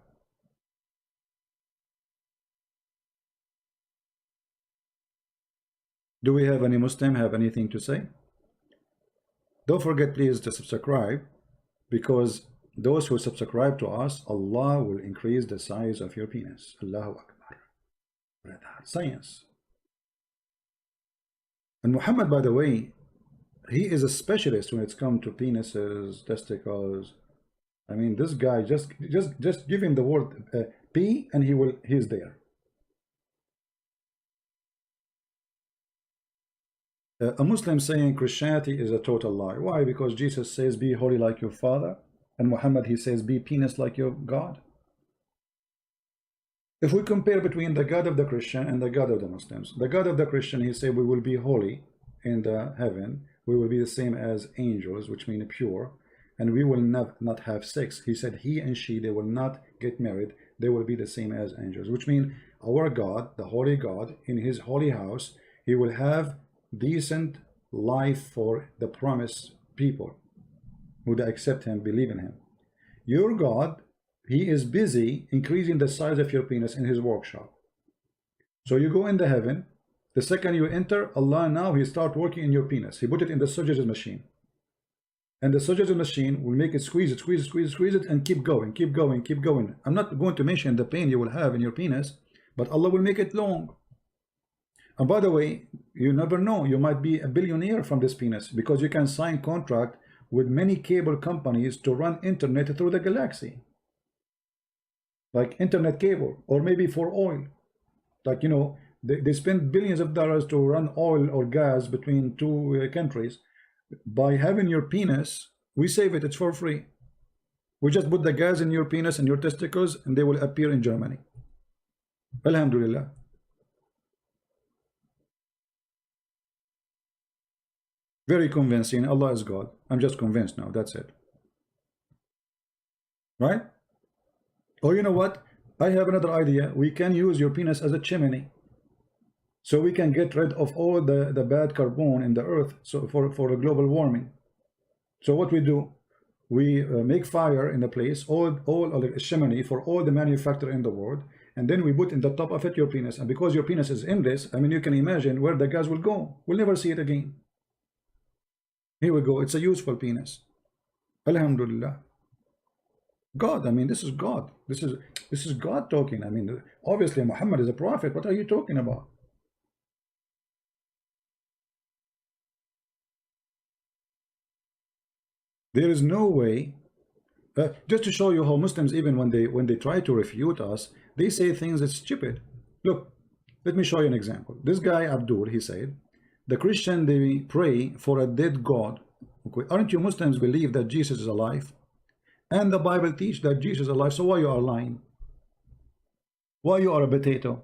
Do we have any Muslim have anything to say? Don't forget, please, to subscribe, because those who subscribe to us, Allah will increase the size of your penis. Allahu Akbar. Science. And Muhammad, by the way, he is a specialist when it's come to penises, testicles. I mean, this guy, just give him the word P and he's there. A Muslim saying Christianity is a total lie. Why? Because Jesus says, be holy like your father. And Muhammad, he says, be penis like your God. If we compare between the God of the Christian and the God of the Muslims, the God of the Christian, he said, we will be holy in the heaven. We will be the same as angels, which mean pure. And we will not have sex. He said, he and she, they will not get married. They will be the same as angels, which means our God, the holy God, in his holy house, he will have decent life for the promised people who accept him, believe in him. Your God, he is busy increasing the size of your penis in his workshop. So you go in the heaven, the second you enter, Allah now, he start working in your penis. He put it in the surgery machine. And the surgery machine will make it squeeze it, and keep going, keep going, keep going. I'm not going to mention the pain you will have in your penis, but Allah will make it long. And by the way, you never know, you might be a billionaire from this penis, because you can sign contract with many cable companies to run internet through the galaxy, like internet cable, or maybe for oil. Like, you know, they spend billions of dollars to run oil or gas between two countries. By having your penis, we save it. It's for free. We just put the gas in your penis and your testicles, and they will appear in Germany. Alhamdulillah. Very convincing. Allah is God. I'm just convinced now. That's it. Right? Oh, you know what? I have another idea. We can use your penis as a chimney. So we can get rid of all the bad carbon in the earth, so for global warming. So what we do, we make fire in the place, all a chimney for all the manufacturer in the world, and then we put in the top of it your penis. And because your penis is endless, I mean, you can imagine where the gas will go. We'll never see it again. Here we go. It's a useful penis. Alhamdulillah. God, I mean, this is God. This is God talking. I mean, obviously Muhammad is a prophet. What are you talking about? There is no way. Just to show you how Muslims, even when they try to refute us, they say things that's stupid. Look, let me show you an example. This guy Abdul, he said, the Christian, they pray for a dead God. Okay. Aren't you Muslims believe that Jesus is alive? And the Bible teach that Jesus is alive. So why you are lying? Why you are a potato?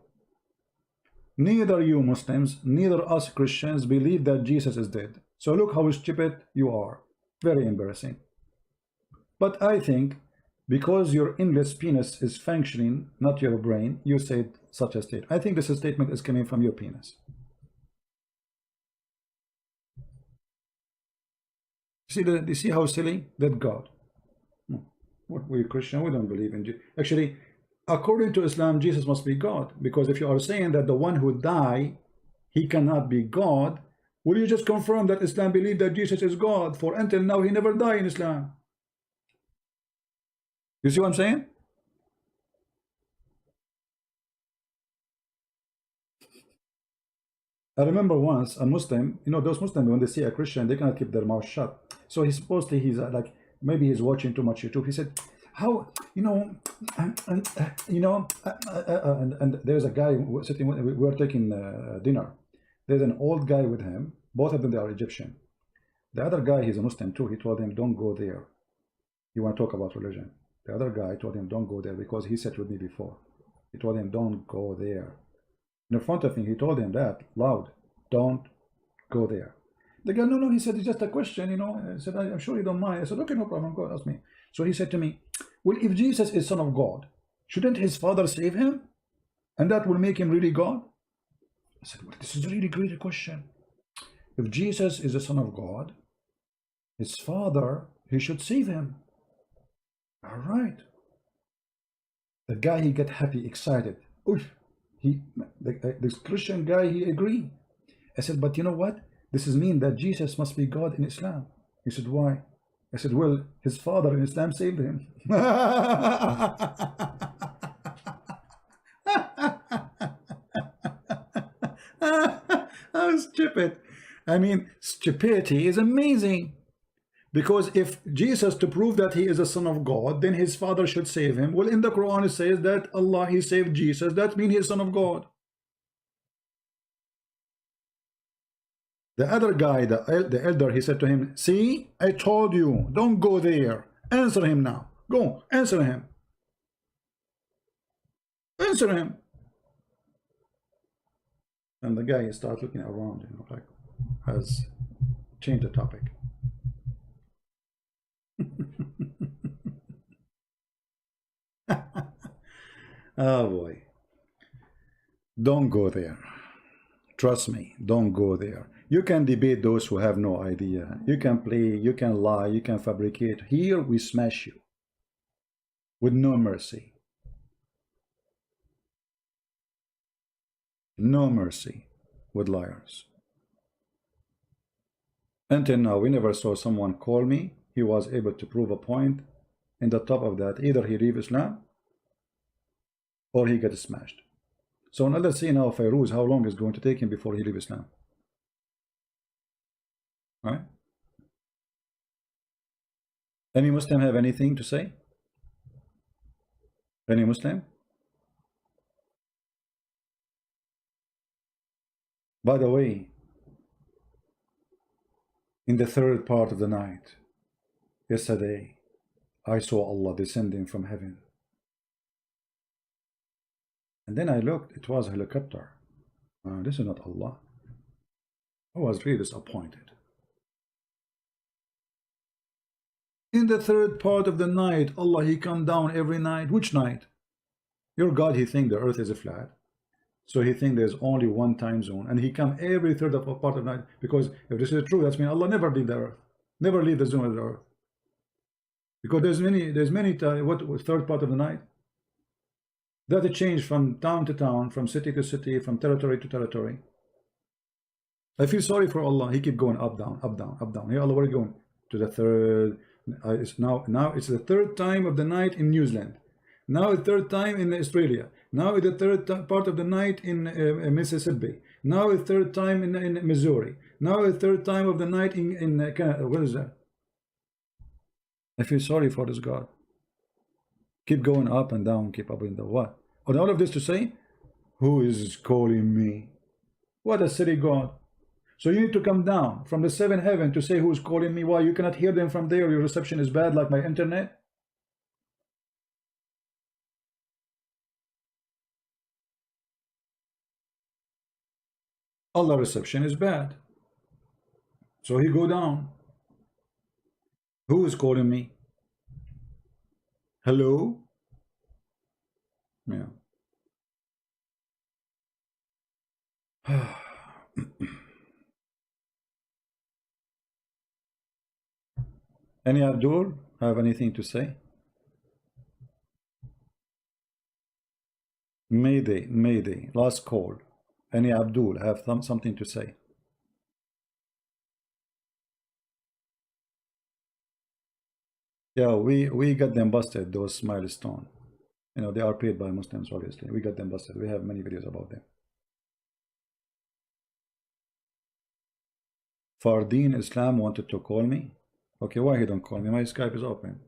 Neither you Muslims, neither us Christians believe that Jesus is dead. So look how stupid you are. Very embarrassing. But I think because your endless penis is functioning, not your brain, you said such a statement. I think this statement is coming from your penis. You see how silly? That God. What, we Christian, we don't believe in Jesus. Actually, according to Islam, Jesus must be God. Because if you are saying that the one who died, he cannot be God, will you just confirm that Islam believe that Jesus is God? For until now, he never died in Islam. You see what I'm saying? I remember once a Muslim, you know, those Muslims, when they see a Christian, they cannot keep their mouth shut. So he supposedly, he's like, maybe he's watching too much YouTube. He said, how, you know, and there's a guy sitting, we were taking dinner. There's an old guy with him. Both of them, they are Egyptian. The other guy, he's a Muslim too. He told him, don't go there. You want to talk about religion. The other guy told him, don't go there, because he sat with me before. He told him, don't go there. In front of him, he told him that loud, don't go there. The guy, no, he said, it's just a question, you know. I said, I'm sure you don't mind. I said, okay, no problem, go ask me. So he said to me, well, if Jesus is Son of God, shouldn't his father save him? And that will make him really God? I said, well, this is a really great question. If Jesus is the Son of God, his father, he should save him. All right. The guy, he get happy, excited. Oof. This Christian guy, he agreed. I said, but you know what? This is mean that Jesus must be God in Islam. He said, why? I said, well, his father in Islam saved him. How stupid. I mean, stupidity is amazing. Because if Jesus, to prove that he is a son of God, then his father should save him. Well, in the Quran it says that Allah, he saved Jesus. That means he is son of God. The other guy, the elder, he said to him, see, I told you, don't go there. Answer him now. Go, answer him. Answer him. And the guy started looking around, you know, like, has changed the topic. Oh boy, don't go there. Trust me, don't go there. You can debate those who have no idea. You can play, you can lie, you can fabricate. Here we smash you with no mercy. No mercy with liars. Until now, we never saw someone call me. He was able to prove a point. In the top of that, either he leave Islam or he gets smashed. So now let's see now Firoz, how long is going to take him before he leave Islam. All right? Any Muslim have anything to say? Any Muslim? By the way, in the third part of the night, yesterday, I saw Allah descending from heaven. And then I looked, it was a helicopter. This is not Allah. I was really disappointed. In the third part of the night, Allah, he come down every night. Which night? Your God, he think the earth is a flat. So he think there's only one time zone. And he come every third of a part of the night. Because if this is true, that means Allah never leave the earth. Never leave the zone of the earth. Because there's many what third part of the night? That it changed from town to town, from city to city, from territory to territory. I feel sorry for Allah. He keep going up, down, up, down, up, down. Here Allah, where are you going? To the third. It's now it's the third time of the night in New Zealand. Now the third time in Australia. Now the third part of the night in Mississippi. Now the third time in Missouri. Now the third time of the night in Canada. What is that? I feel sorry for this God. Keep going up and down, keep up and down. What? And all of this to say, who is calling me? What a silly God. So you need to come down from the seventh heaven to say who's calling me. Why? You cannot hear them from there. Your reception is bad like my internet. Allah reception is bad. So he go down. Who is calling me? Hello? Yeah. Any Abdul have anything to say? Mayday, Mayday, last call. Any Abdul have something to say? Yeah, we got them busted, those smiley stone. You know, they are paid by Muslims, obviously. We got them busted. We have many videos about them. Fardeen Islam wanted to call me. Okay, why he don't call me? My Skype is open.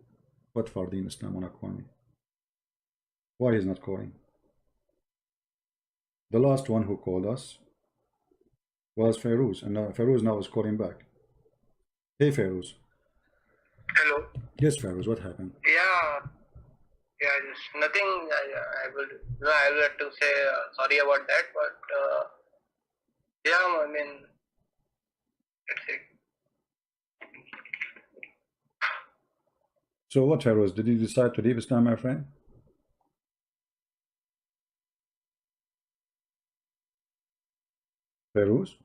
What Fardeen Islam wanna call me? Why he's not calling? The last one who called us was Firoz, and Firoz now is calling back. Hey Firoz. Hello. Yes, Firoz, what happened? Yeah, just nothing. I will have to say sorry about that, but yeah, I mean, that's it. So what, Firoz, did you decide to leave Islam, my friend? Firoz?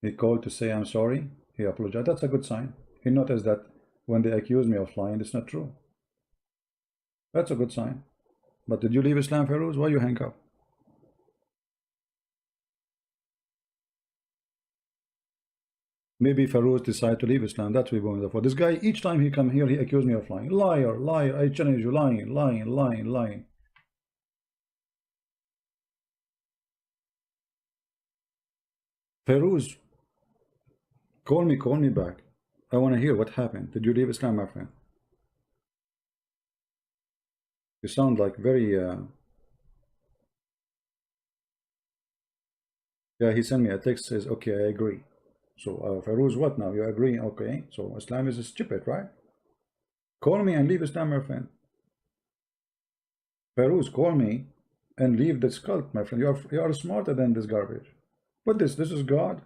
He called to say I'm sorry. He apologized. That's a good sign. He noticed that when they accuse me of lying, it's not true. That's a good sign. But did you leave Islam, Firoz? Why you hang up? Maybe Firoz decided to leave Islam. That's what we're going for. This guy, each time he come here, he accused me of lying. Liar, liar, I challenge you, lying, lying, lying, lying. Firoz, call me back. I want to hear what happened. Did you leave Islam, my friend? You sound like very... Yeah, he sent me a text, says, okay, I agree. So, Firoz, what now? You agree? Okay, so Islam is stupid, right? Call me and leave Islam, my friend. Firoz, call me and leave this cult, my friend. You are smarter than this garbage. But this is God.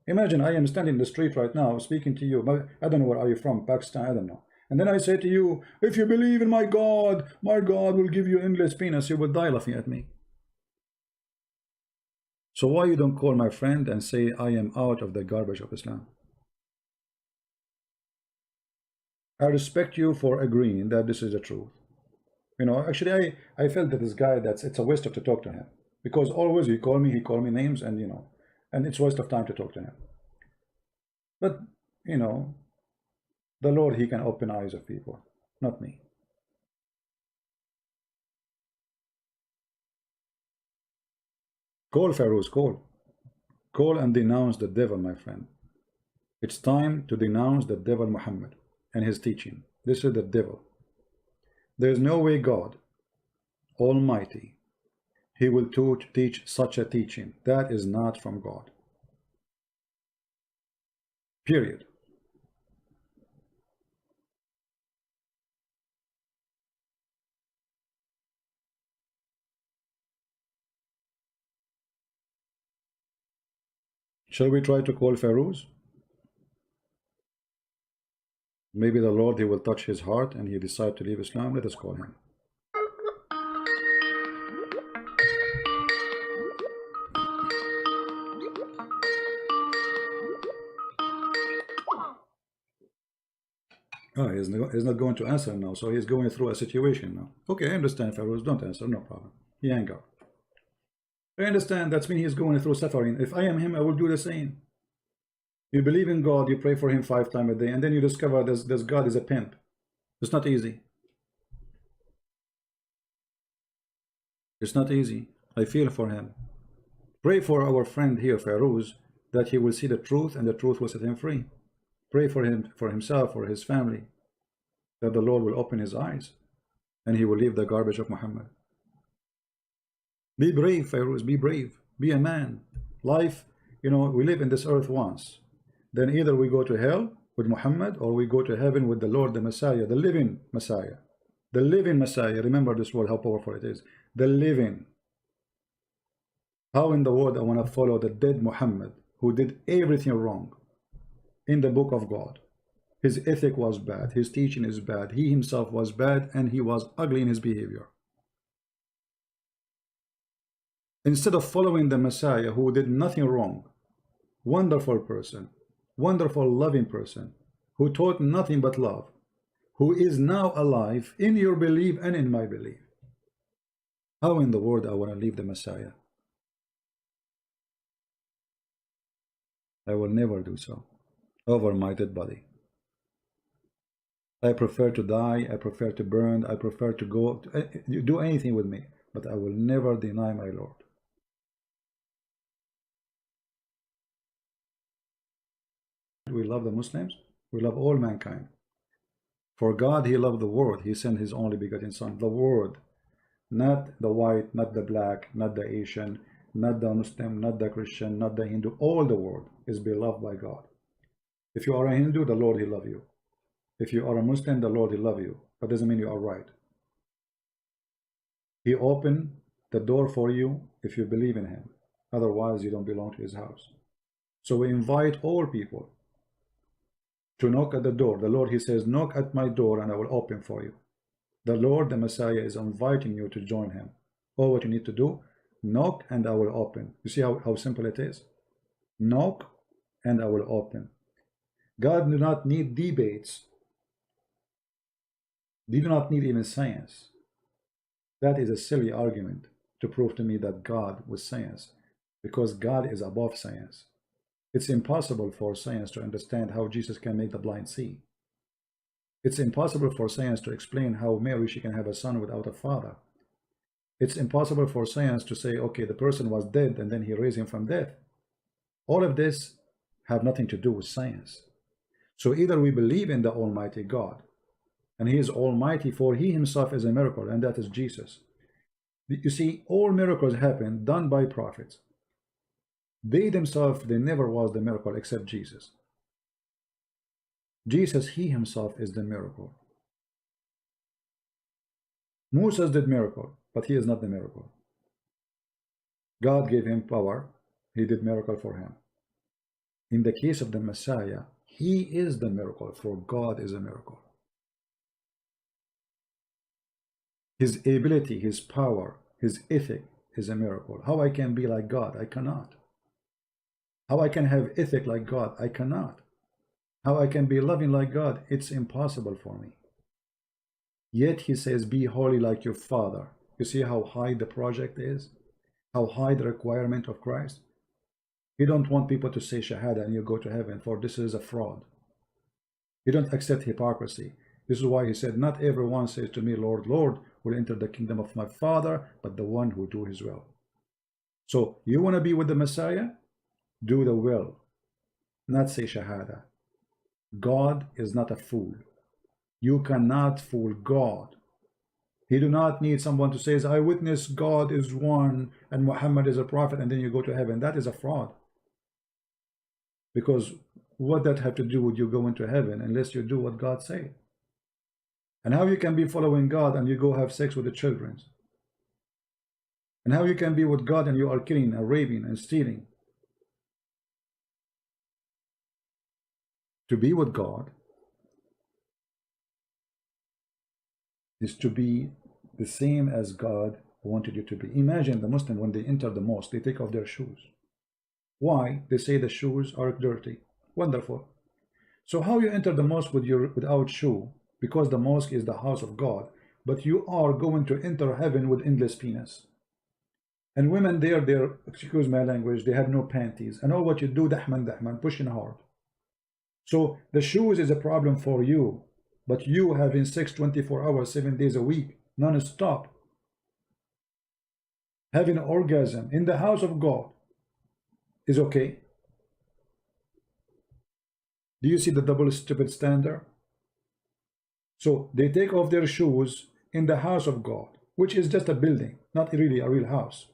Imagine I am standing in the street right now speaking to you. I don't know where are you from, Pakistan, I don't know. And then I say to you, if you believe in my God will give you endless penis. You will die laughing at me. So why you don't call my friend and say I am out of the garbage of Islam? I respect you for agreeing that this is the truth. You know, actually I felt that this guy, it's a waste of to talk to him. Because always he call me names, and you know, and it's waste of time to talk to him. But you know, the Lord, he can open eyes of people, not me. Call Firoz, call and denounce the devil, my friend. It's time to denounce the devil Muhammad and his teaching. This is the devil. There is no way God Almighty, he will teach such a teaching. That is not from God. Period. Shall we try to call Firoz? Maybe the Lord, he will touch his heart and he decide to leave Islam. Let us call him. Oh, he's not going to answer now, so he's going through a situation now. Okay, I understand, Firoz. Don't answer, no problem. He hang up. I understand, that's mean he's going through suffering. If I am him, I will do the same. You believe in God, you pray for him 5 times a day, and then you discover this God is a pimp. It's not easy. It's not easy. I feel for him. Pray for our friend here, Firoz, that he will see the truth and the truth will set him free. Pray for him, for himself, for his family, that the Lord will open his eyes and he will leave the garbage of Muhammad. Be brave, Firoz, be brave, be a man. Life, you know, we live in this earth once. Then either we go to hell with Muhammad or we go to heaven with the Lord, the Messiah, the living Messiah. The living Messiah. Remember this word, how powerful it is. The living. How in the world I want to follow the dead Muhammad who did everything wrong in the book of God? His ethic was bad, his teaching is bad, he himself was bad, and he was ugly in his behavior. Instead of following the Messiah who did nothing wrong, wonderful person, wonderful loving person, who taught nothing but love, who is now alive in your belief and in my belief. How in the world I want to leave the Messiah? I will never do so over my dead body. I prefer to die, I prefer to burn, I prefer to go, do anything with me, but I will never deny my Lord. We love the Muslims, we love all mankind. For God, he loved the world, he sent his only begotten son, the world, not the white, not the black, not the Asian, not the Muslim, not the Christian, not the Hindu. All the world is beloved by God. If you are a Hindu, the Lord, he love you. If you are a Muslim, the Lord, he love you. But doesn't mean you are right. He opened the door for you if you believe in him. Otherwise, you don't belong to his house. So we invite all people to knock at the door. The Lord, he says, knock at my door and I will open for you. The Lord, the Messiah, is inviting you to join him. All what you need to do, knock and I will open. You see how simple it is? Knock and I will open. God do not need debates. They do not need even science. That is a silly argument to prove to me that God was science, because God is above science. It's impossible for science to understand how Jesus can make the blind see. It's impossible for science to explain how Mary, she can have a son without a father. It's impossible for science to say, okay, the person was dead and then he raised him from death. All of this have nothing to do with science. So either we believe in the Almighty God, and he is almighty, for he himself is a miracle, and that is Jesus. You see, all miracles happen done by prophets. They themselves, they never was the miracle except Jesus. Jesus, he himself is the miracle. Moses did miracle, but he is not the miracle. God gave him power, he did miracle for him. In the case of the Messiah, he is the miracle, for God is a miracle. His ability, his power, his ethic is a miracle. How I can be like God? I cannot. How I can have ethic like God? I cannot. How I can be loving like God? It's impossible for me. Yet he says, be holy like your Father. You see how high the project is? How high the requirement of Christ? You don't want people to say Shahada and you go to heaven, for this is a fraud. You don't accept hypocrisy. This is why he said, not everyone says to me, Lord, Lord, will enter the kingdom of my Father, but the one who do his will. So you want to be with the Messiah? Do the will, not say Shahada. God is not a fool. You cannot fool God. He do not need someone to say, I witness God is one and Muhammad is a prophet, and then you go to heaven. That is a fraud. Because what that have to do with you going to heaven unless you do what God said? And how you can be following God and you go have sex with the children? And how you can be with God and you are killing and raping and stealing? To be with God is to be the same as God wanted you to be. Imagine the Muslim, when they enter the mosque, they take off their shoes. Why? They say the shoes are dirty. Wonderful. So how you enter the mosque without shoe? Because the mosque is the house of God, but you are going to enter heaven with endless penis. And women there, they're, excuse my language, they have no panties. And all what you do, dahman, pushing hard. So the shoes is a problem for you, but you having sex 24 hours, 7 days a week, non-stop, having an orgasm in the house of God is okay. Do you see the double stupid standard? So they take off their shoes in the house of God, which is just a building, not really a real house.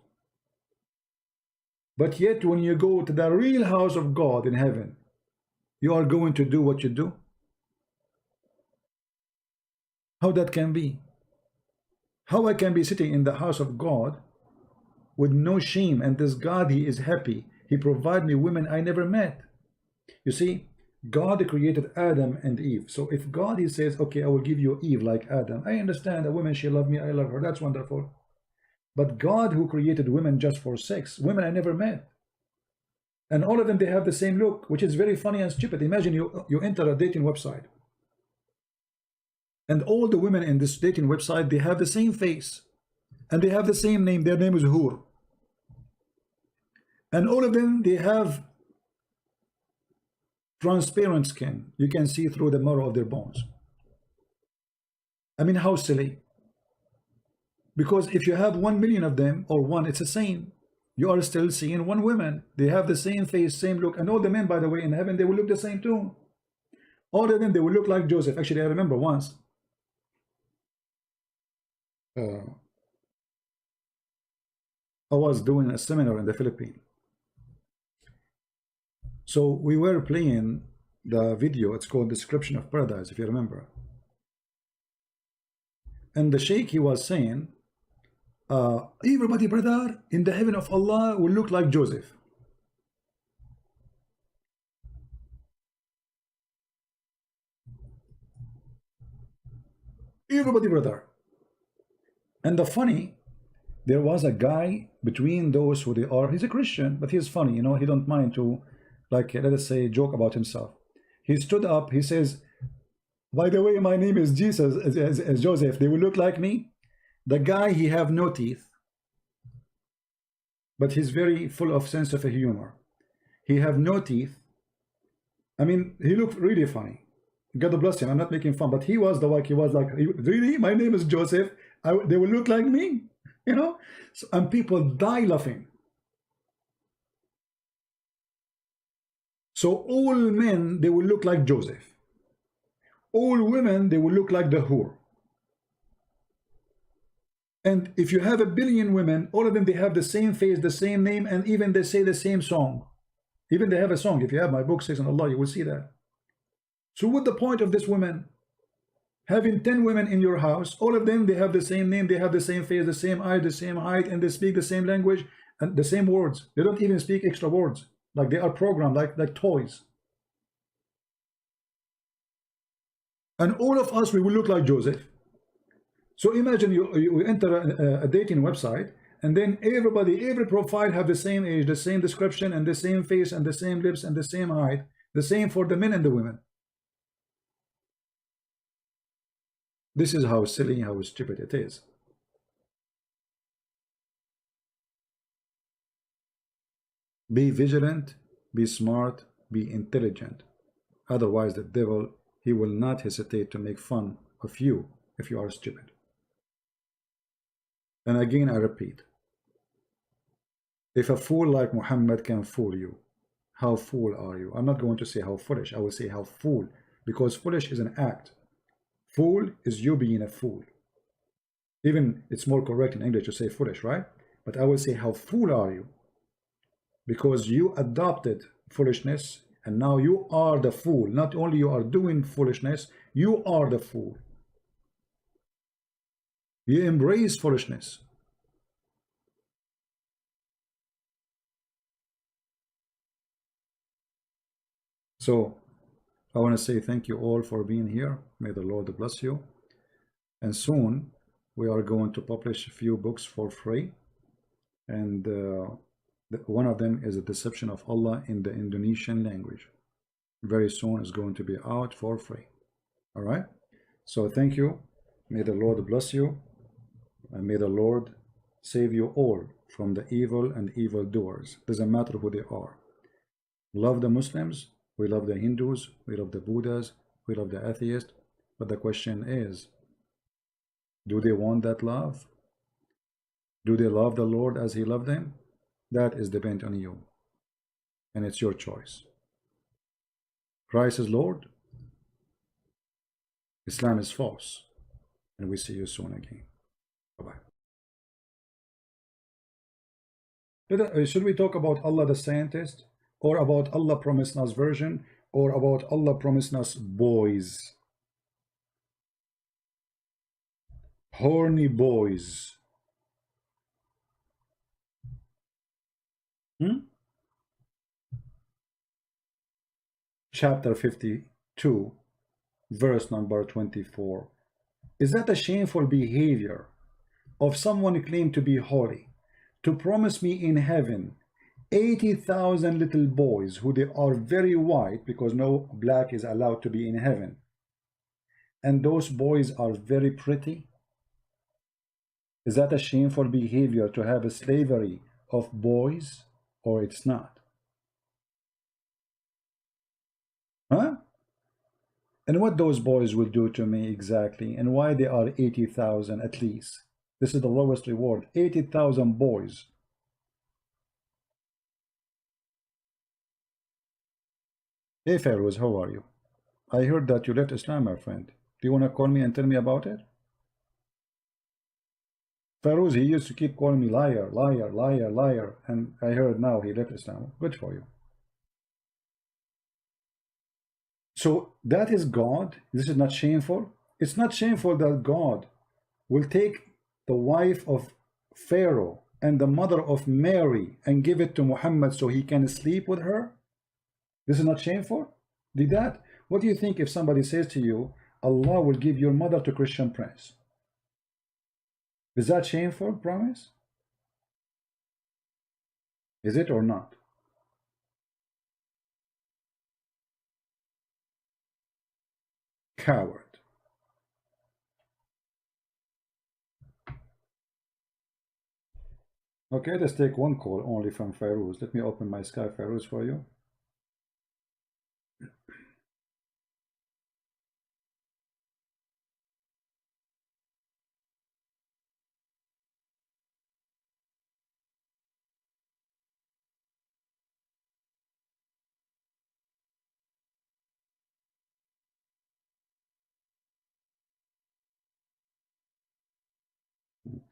But yet when you go to the real house of God in heaven, you are going to do what you do? How that can be? How I can be sitting in the house of God with no shame, and this God, he is happy. He provide me women I never met. You see, God created Adam and Eve. So if God, he says, okay, I will give you Eve like Adam. I understand a woman, she loved me, I love her. That's wonderful. But God who created women just for sex, women I never met. And all of them, they have the same look, which is very funny and stupid. Imagine you enter a dating website. And all the women in this dating website, they have the same face. And they have the same name. Their name is Hur. And all of them, they have transparent skin. You can see through the marrow of their bones. I mean, how silly. Because if you have 1 million of them, or one, it's the same. You are still seeing one woman. They have the same face, same look. And all the men, by the way, in heaven, they will look the same too. All of them, they will look like Joseph. Actually, I remember once. I was doing a seminar in the Philippines. So we were playing the video. It's called Description of Paradise, if you remember. And the Sheikh, he was saying, everybody, brother, in the heaven of Allah will look like Joseph. Everybody, brother. And the funny, there was a guy between those who they are, he's a Christian, but he's funny, you know, he don't mind to, like, let us say, joke about himself. He stood up, he says, by the way, my name is Jesus, as Joseph, they will look like me. The guy, he have no teeth, but he's very full of sense of humor. He have no teeth. I mean, he looked really funny. God bless him, I'm not making fun, but he was like, really, my name is Joseph, they will look like me, you know. So, and people die laughing. So all men, they will look like Joseph. All women, they will look like the Hur. And if you have 1 billion women, all of them, they have the same face, the same name, and even they say the same song. Even they have a song. If you have my book, Says on Allah, you will see that. So what's the point of this woman? Having 10 women in your house, all of them, they have the same name, they have the same face, the same eye, the same height, and they speak the same language and the same words. They don't even speak extra words. Like they are programmed, like toys. And all of us, we will look like Joseph. So imagine you enter a dating website, and then everybody, every profile have the same age, the same description, and the same face, and the same lips, and the same height. The same for the men and the women. This is how silly, how stupid it is. Be vigilant, be smart, be intelligent. Otherwise, the devil, he will not hesitate to make fun of you if you are stupid. And again, I repeat, if a fool like Muhammad can fool you, how fool are you? I'm not going to say how foolish, I will say how fool, because foolish is an act. Fool is you being a fool. Even it's more correct in English to say foolish, right? But I will say how fool are you? Because you adopted foolishness, and now you are the fool. Not only you are doing foolishness, you are the fool. You embrace foolishness. So I want to say thank you all for being here. May the Lord bless you. And soon we are going to publish a few books for free. And one of them is a Deception of Allah in the Indonesian language. Very soon it's going to be out for free. All right. So thank you. May the Lord bless you. And may the Lord save you all from the evil and evildoers. Doesn't matter who they are. Love the Muslims. We love the Hindus. We love the Buddhas. We love the atheists. But the question is, do they want that love? Do they love the Lord as He loved them? That is dependent on you. And it's your choice. Christ is Lord. Islam is false. And we see you soon again. Bye-bye. Should we talk about Allah the scientist, or about Allah promised us virgin, or about Allah promised us boys? Horny boys. Chapter 52, verse number 24. Is that a shameful behavior of someone claimed to be holy to promise me in heaven 80,000 little boys who they are very white, because no black is allowed to be in heaven, and those boys are very pretty? Is that a shameful behavior to have a slavery of boys, or it's not? Huh? And what those boys will do to me exactly, and why they are 80,000 at least? This is the lowest reward, 80,000 boys. Hey Firoz, how are you? I heard that you left Islam, my friend. Do you want to call me and tell me about it? Firoz, he used to keep calling me liar, liar, liar, liar, and I heard now he left Islam. Good for you. So that is God. This is not shameful. It's not shameful that God will take the wife of Pharaoh and the mother of Mary and give it to Muhammad so he can sleep with her. This is not shameful. Did that? What do you think if somebody says to you, Allah will give your mother to Christian prince? Is that shameful promise? Is it or not? Coward. Okay, let's take one call only from Firoz. Let me open my Sky Firoz for you.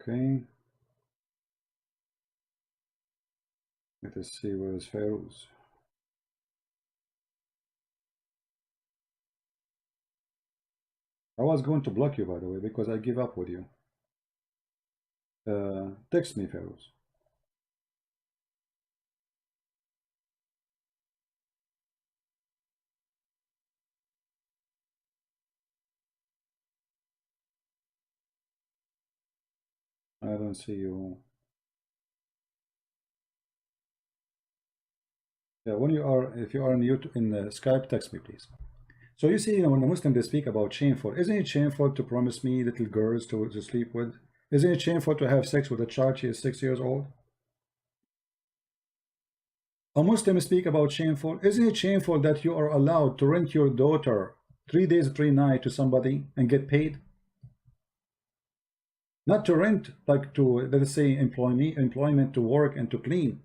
Okay. Let us see where is Firoz. I was going to block you, by the way, because I give up with you. Text me, Firoz. I don't see you. Yeah, when you are, if you are in YouTube, in Skype, text me, please. So you see, when the Muslims they speak about shameful, isn't it shameful to promise me little girls to sleep with? Isn't it shameful to have sex with a child? She is 6 years old. A Muslim speak about shameful. Isn't it shameful that you are allowed to rent your daughter 3 days, 3 nights to somebody and get paid? Not to rent, like to, let's say, employment to work and to clean.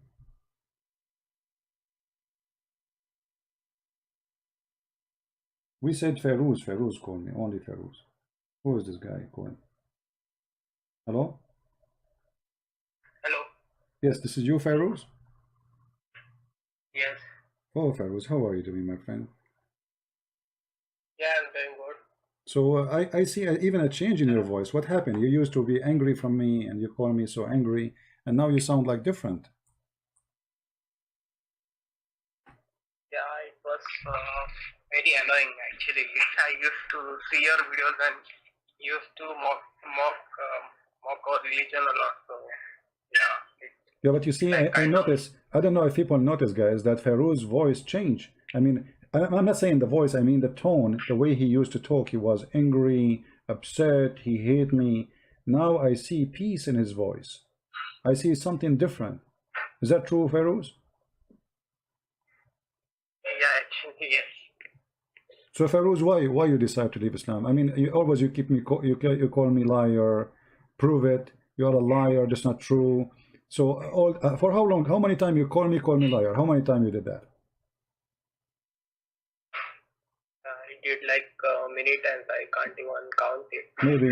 We said Firoz. Firoz called me. Only Firoz. Who is this guy calling? Hello? Hello. Yes, this is you, Firoz? Yes. Oh, Firoz, how are you doing, my friend? Yeah, I'm doing good. So I see even a change in your voice. What happened? You used to be angry from me and you call me so angry, and now you sound like different. Yeah, it was very annoying actually. I used to see your videos and used to mock our religion a lot. So yeah. Yeah, but you see, I notice, I don't know if people notice, guys, that Feroz's voice changed. I mean, I'm not saying the voice, I mean the tone, the way he used to talk. He was angry, upset, he hated me. Now I see peace in his voice. I see something different. Is that true, Firoz? Yeah, actually, yes. So Firoz, why you decide to leave Islam? I mean, you keep me, you call me liar, prove it, you're a liar, that's not true. So for how long, how many times you call me liar? How many times you did that? did like many times. I can't even count it. Maybe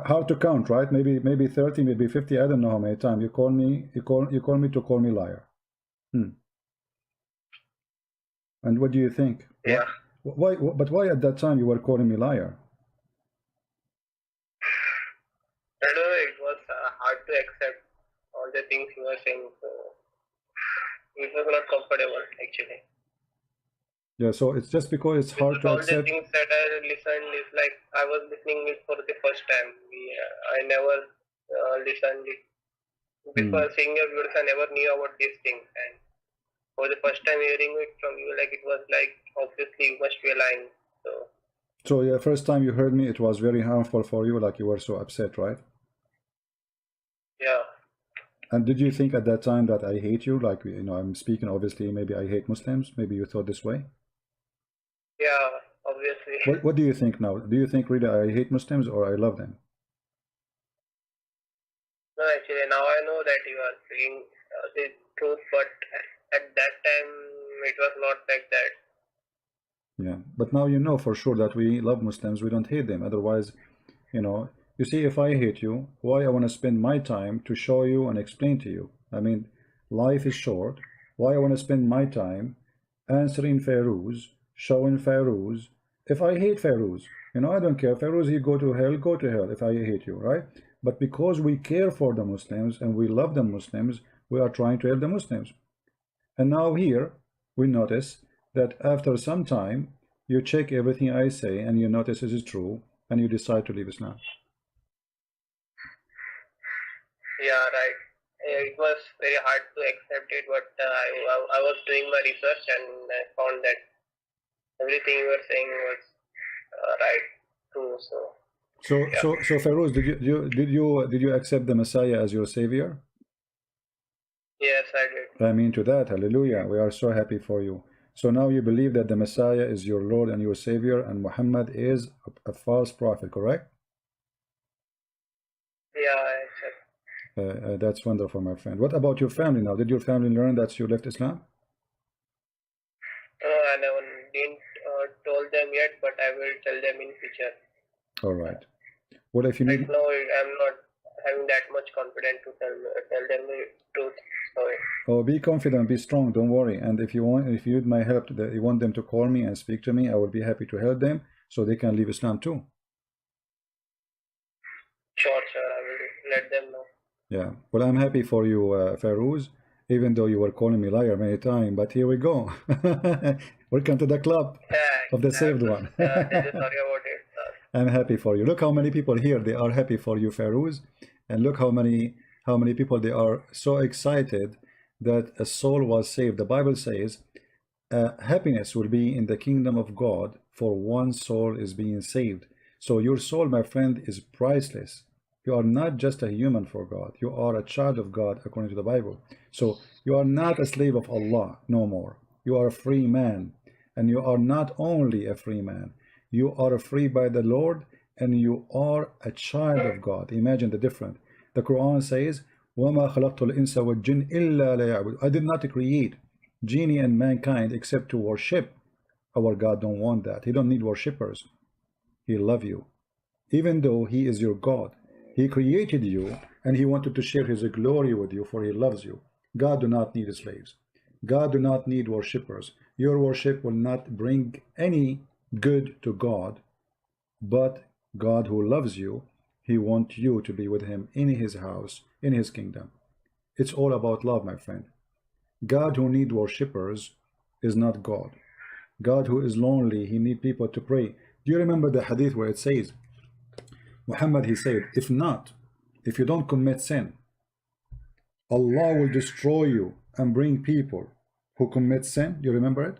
hard to count, right? Maybe 30, maybe 50. I don't know how many times you call me. You call me to call me liar. And what do you think? Yeah. Why? But why at that time you were calling me liar? I don't know. It was hard to accept all the things you were saying. So it was not comfortable actually. Yeah. So it's just because it's hard to All accept. the things that I listened is like I was listening it for the first time. I never listened it before seeing your videos. I never knew about these things, and for the first time hearing it from you, like it was like obviously you must be lying. So yeah, first time you heard me, it was very harmful for you. Like you were so upset, right? yeah. And did you think at that time that I hate you? Like, you know, I'm speaking obviously. Maybe I hate Muslims. Maybe you thought this way. Yeah, obviously. What do you think now? Do you think really I hate Muslims or I love them? No, actually, now I know that you are saying the truth, but at that time it was not like that. Yeah, but now you know for sure that we love Muslims. We don't hate them. Otherwise, you know, you see, if I hate you, why I want to spend my time to show you and explain to you? I mean, life is short. Why I want to spend my time answering Firoz, showing Firoz? If I hate Firoz, you know, I don't care. Firoz, you go to hell if I hate you, right? But because we care for the Muslims and we love the Muslims, we are trying to help the Muslims. And now here, we notice that after some time, you check everything I say and you notice it is true, and you decide to leave Islam. Yeah, right. It was very hard to accept it, but I was doing my research and I found that everything you were saying was right, true. So Firoz, did you accept the Messiah as your savior? Yes, I did. Amen to that. Hallelujah. We are so happy for you. So now you believe that the Messiah is your Lord and your Savior, and Muhammad is a false prophet, correct? Yeah, I accept. That's wonderful, my friend. What about your family now? Did your family learn that you left Islam? I never didn't told them yet, but I will tell them in future. All right. Well, if you need... Right now, I'm not having that much confidence to tell them the truth. Sorry. Oh, be confident, be strong, don't worry. And if you need my help, you want them to call me and speak to me, I will be happy to help them so they can leave Islam too. Sure, I will let them know. Yeah. Well, I'm happy for you, Firoz, even though you were calling me liar many times, but here we go. Welcome to the club of the saved one. Sorry about it. I'm happy for you. Look how many people here, they are happy for you, Firoz. And look how many people they are so excited that a soul was saved. The Bible says happiness will be in the kingdom of God for one soul is being saved. So your soul, my friend, is priceless. You are not just a human for God. You are a child of God according to the Bible. So you are not a slave of Allah no more. You are a free man. And you are not only a free man. You are free by the Lord and you are a child of God. Imagine the difference. The Quran says, وَمَا خَلَقْتُ الْإِنسَ وَالْجِنَّ إِلَّا لِيَعْبُدُونِ. I did not create genie and mankind except to worship. Our God don't want that. He don't need worshippers. He loves you. Even though He is your God. He created you and He wanted to share His glory with you, for He loves you. God do not need slaves. God do not need worshippers. Your worship will not bring any good to God, but God who loves you, He wants you to be with Him in His house, in His kingdom. It's all about love, my friend. God who needs worshippers is not God. God who is lonely, He needs people to pray. Do you remember the hadith where it says, Muhammad, he said, if you don't commit sin, Allah will destroy you and bring people who commit sin. You remember it?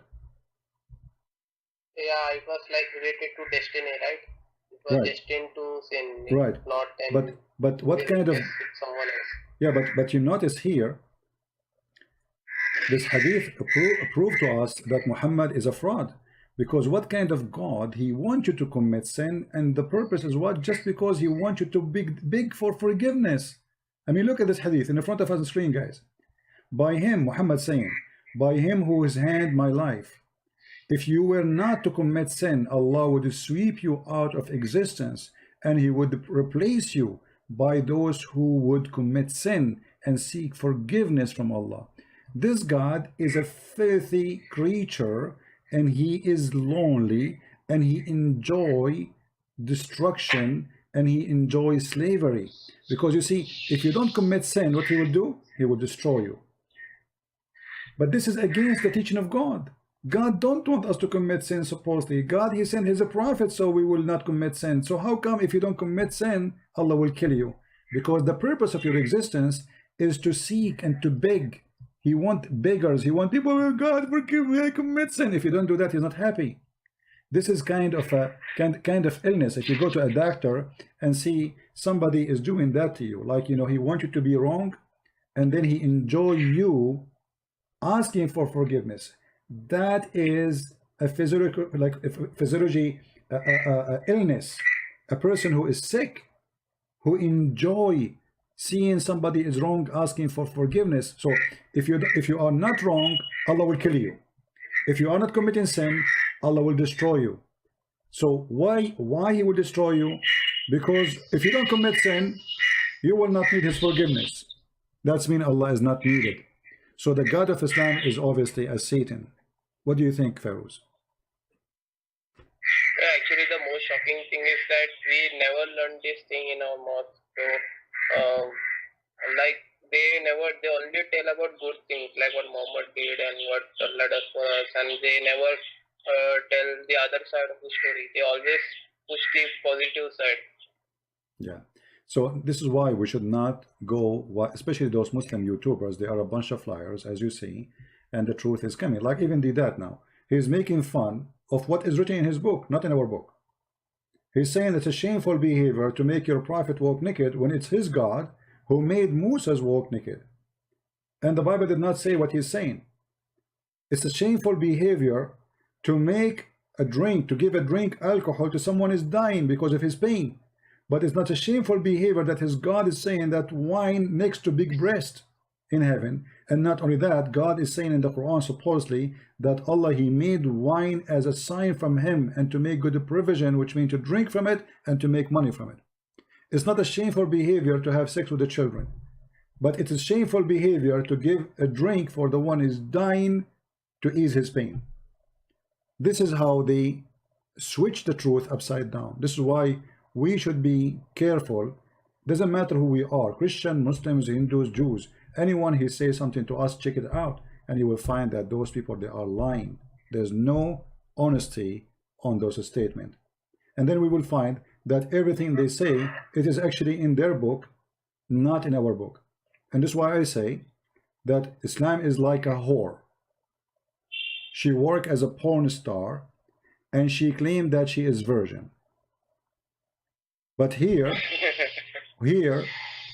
Yeah, it was like related to destiny, right? It was destined to sin. Right. Not but what kind of... someone else. Yeah, but you notice here, this hadith proved to us that Muhammad is a fraud. Because what kind of God? He wants you to commit sin, and the purpose is what? Just because He wants you to beg for forgiveness. I mean, look at this hadith in the front of us on the screen, guys. By Him, Muhammad saying, by Him who has handed my life, If you were not to commit sin, Allah would sweep you out of existence, and He would replace you by those who would commit sin and seek forgiveness from Allah. This God is a filthy creature, and He is lonely, and He enjoys destruction, and He enjoys slavery. Because you see, if you don't commit sin, what He will do? He will destroy you. But this is against the teaching of God. God don't want us to commit sin, supposedly. God, He sent His prophet so we will not commit sin. So how come if you don't commit sin, Allah will kill you? Because the purpose of your existence is to seek and to beg. He wants beggars. He wants people, oh God, forgive me, I commit sin. If you don't do that, He's not happy. This is kind of a kind of illness. If you go to a doctor and see somebody is doing that to you, like, you know, he wants you to be wrong, and then he enjoy you asking for forgiveness. That is a physiological, like a physiology illness. A person who is sick, who enjoy seeing somebody is wrong, asking for forgiveness. So if you are not wrong, Allah will kill you. If you are not committing sin, Allah will destroy you. So why He will destroy you? Because if you don't commit sin, you will not need His forgiveness. That's mean Allah is not needed. So the God of Islam is obviously a Satan. What do you think, Firoz? Actually, the most shocking thing is that we never learned this thing in our mosque. So, like they only tell about good things, like what Muhammad did and what Allah does for us, and they never tell the other side of the story. They always push the positive side. Yeah. So this is why we should not go, especially those Muslim YouTubers. They are a bunch of liars, as you see, and the truth is coming. Like even Didat now, he's making fun of what is written in his book, not in our book. He's saying it's a shameful behavior to make your prophet walk naked when it's his God who made Moses walk naked. And the Bible did not say what he's saying. It's a shameful behavior to make a drink, to give a drink alcohol to someone who is dying because of his pain. But it's not a shameful behavior that his God is saying that wine next to big breast in heaven. And not only that, God is saying in the Quran supposedly that Allah, He made wine as a sign from Him and to make good provision, which means to drink from it and to make money from it. It's not a shameful behavior to have sex with the children, but it is shameful behavior to give a drink for the one who is dying to ease his pain. This is how they switch the truth upside down. This is why we should be careful. Doesn't matter who we are, Christian, Muslims, Hindus, Jews, anyone who says something to us, check it out, and you will find that those people, they are lying. There's no honesty on those statements. And then we will find that everything they say, it is actually in their book, not in our book. And this is why I say that Islam is like a whore. She worked as a porn star, and she claimed that she is virgin. But here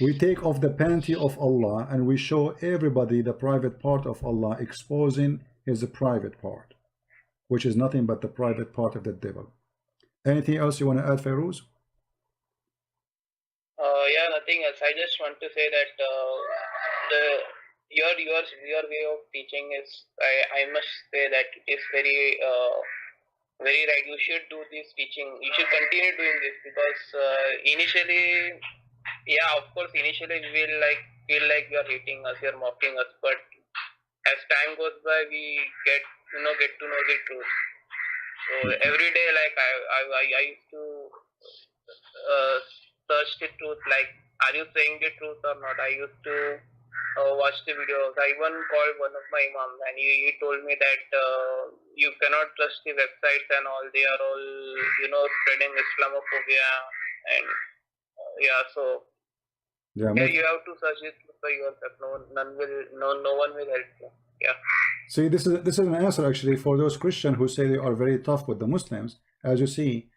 we take off the panty of Allah and we show everybody the private part of Allah, exposing His private part, which is nothing but the private part of the devil. Anything else you want to add, Firoz? Yeah, nothing else. I just want to say that your way of teaching is, I must say that it is very right. You should do this teaching. You should continue doing this because initially, yeah, of course, initially we will feel like you are hating us, you are mocking us, but as time goes by, we get to know the truth. So every day, like I used to search the truth, like, are you saying the truth or not? I used to watch the videos. I even called one of my imams, and he told me that you cannot trust the websites and all. They are all, spreading Islamophobia, and so you have to search it for yourself. No one will help you. Yeah. See, this is an answer actually for those Christians who say they are very tough with the Muslims. As you see,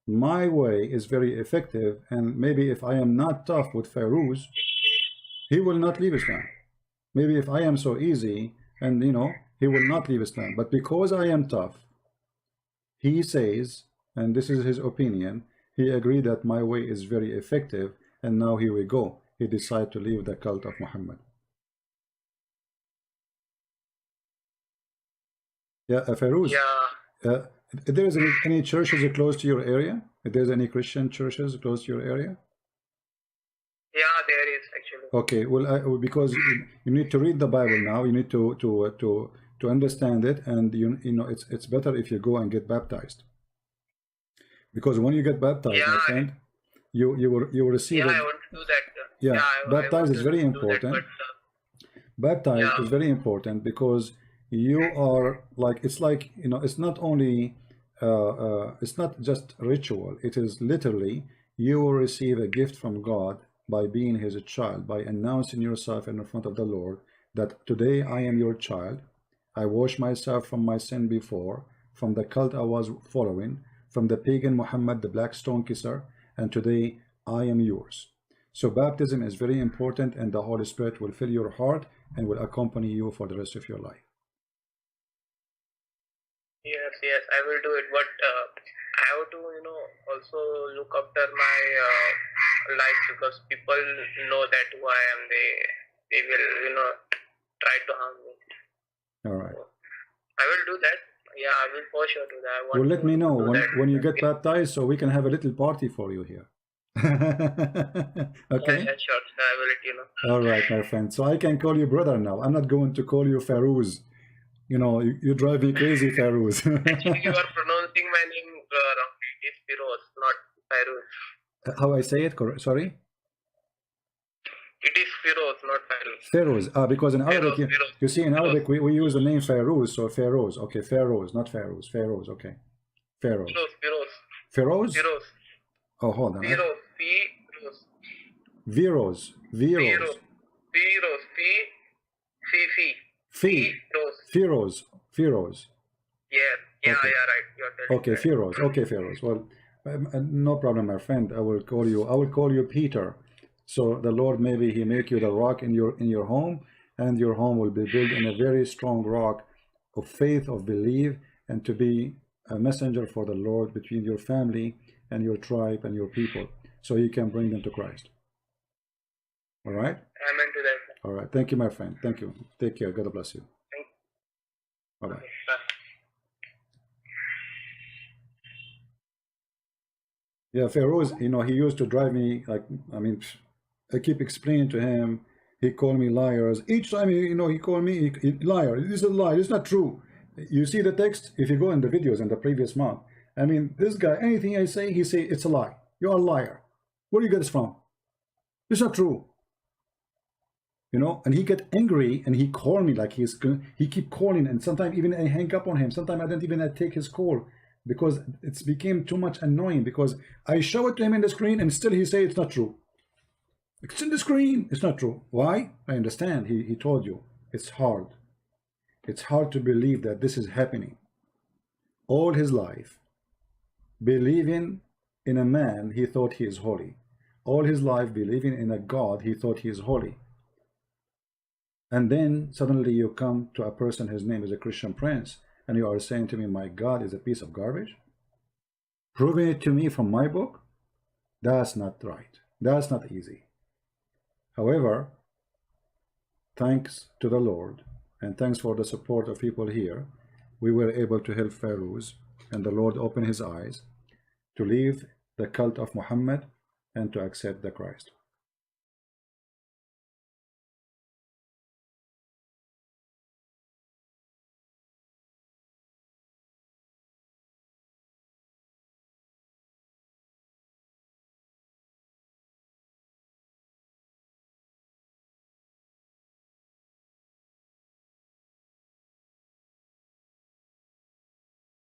my way is very effective, and maybe if I am not tough with Firoz, he will not leave Islam. Maybe if I am so easy, and he will not leave Islam. But because I am tough, he says, and this is his opinion, he agreed that my way is very effective, and now here we go. He decided to leave the cult of Muhammad. Yeah, Firoz. Yeah. If there is any churches close to your area, if there's any Christian churches close to your area. Yeah, there is actually. Okay, well, because you need to read the Bible now. You need to understand it, and you know it's better if you go and get baptized. Because when you get baptized, my friend, you will receive it. I want to do that. Yeah, baptized is very important. Baptized Yeah. is very important because you are like, it's like, you know, it's not only it's not just ritual, it is literally you will receive a gift from God by being his child, by announcing yourself in front of the Lord that today I am your child. I wash myself from my sin before, from the cult I was following, from the pagan Muhammad, the black stone kisser, and today I am yours. So baptism is very important, and the Holy Spirit will fill your heart and will accompany you for the rest of your life. Yes, I will do it. But I have to, also look after my life, because people know that who I am. They will, try to harm me. All right. So, I will do that. Yeah, I will for sure do that. I want Well, let to me know do that. when you get baptized, so we can have a little party for you here. Okay. Yeah, sure. I will let you know. All right, my friend. So I can call you brother now. I'm not going to call you Firoz. You know, you drive me crazy, Firoz. Actually, you are pronouncing my name wrongly. It is Firoz, not Firoz. How I say it? Correct? Sorry. It is Firoz, not Firoz. Firoz. Because in Arabic, Firoz. you see, in Arabic we use the name Firoz, so Firoz. Okay, Firoz, not Firoz. Firoz. Okay, Firoz. Firoz. Firoz. Firoz. Oh, hold on. Firoz. Firoz. Viroz. Viroz. Firoz. Firoz. Firoz. Yeah, Okay. yeah, right. You're telling Okay, right. Firoz. Okay, Firoz. Well, no problem, my friend. I will call you. I will call you Peter. So the Lord, maybe He make you the rock in your home, and your home will be built in a very strong rock of faith, of belief, and to be a messenger for the Lord between your family and your tribe and your people, so you can bring them to Christ. All right. Amen to that. All right. Thank you, my friend. Thank you. Take care. God bless you. Thank you. Bye bye. Bye. Yeah, Feroz, you know, he used to drive me like, I mean, I keep explaining to him. He called me liars. Each time, you know, he called me liar. This is a lie. It's not true. You see the text? If you go in the videos in the previous month, I mean, this guy, anything I say, he say it's a lie. You're a liar. Where do you get this from? It's not true. You know, and he get angry and he call me like he keep calling, and sometimes even I hang up on him. Sometimes I don't even take his call because it's became too much annoying, because I show it to him in the screen and still he say it's not true. It's in the screen. It's not true. Why? I understand. He told you. It's hard. It's hard to believe that this is happening. All his life, believing in a man he thought he is holy. All his life believing in a God he thought he is holy. And then suddenly you come to a person, his name is a Christian prince, and you are saying to me, my God is a piece of garbage? Proving it to me from my book? That's not right. That's not easy. However, thanks to the Lord, and thanks for the support of people here, we were able to help Firoz, and the Lord opened his eyes to leave the cult of Muhammad and to accept the Christ.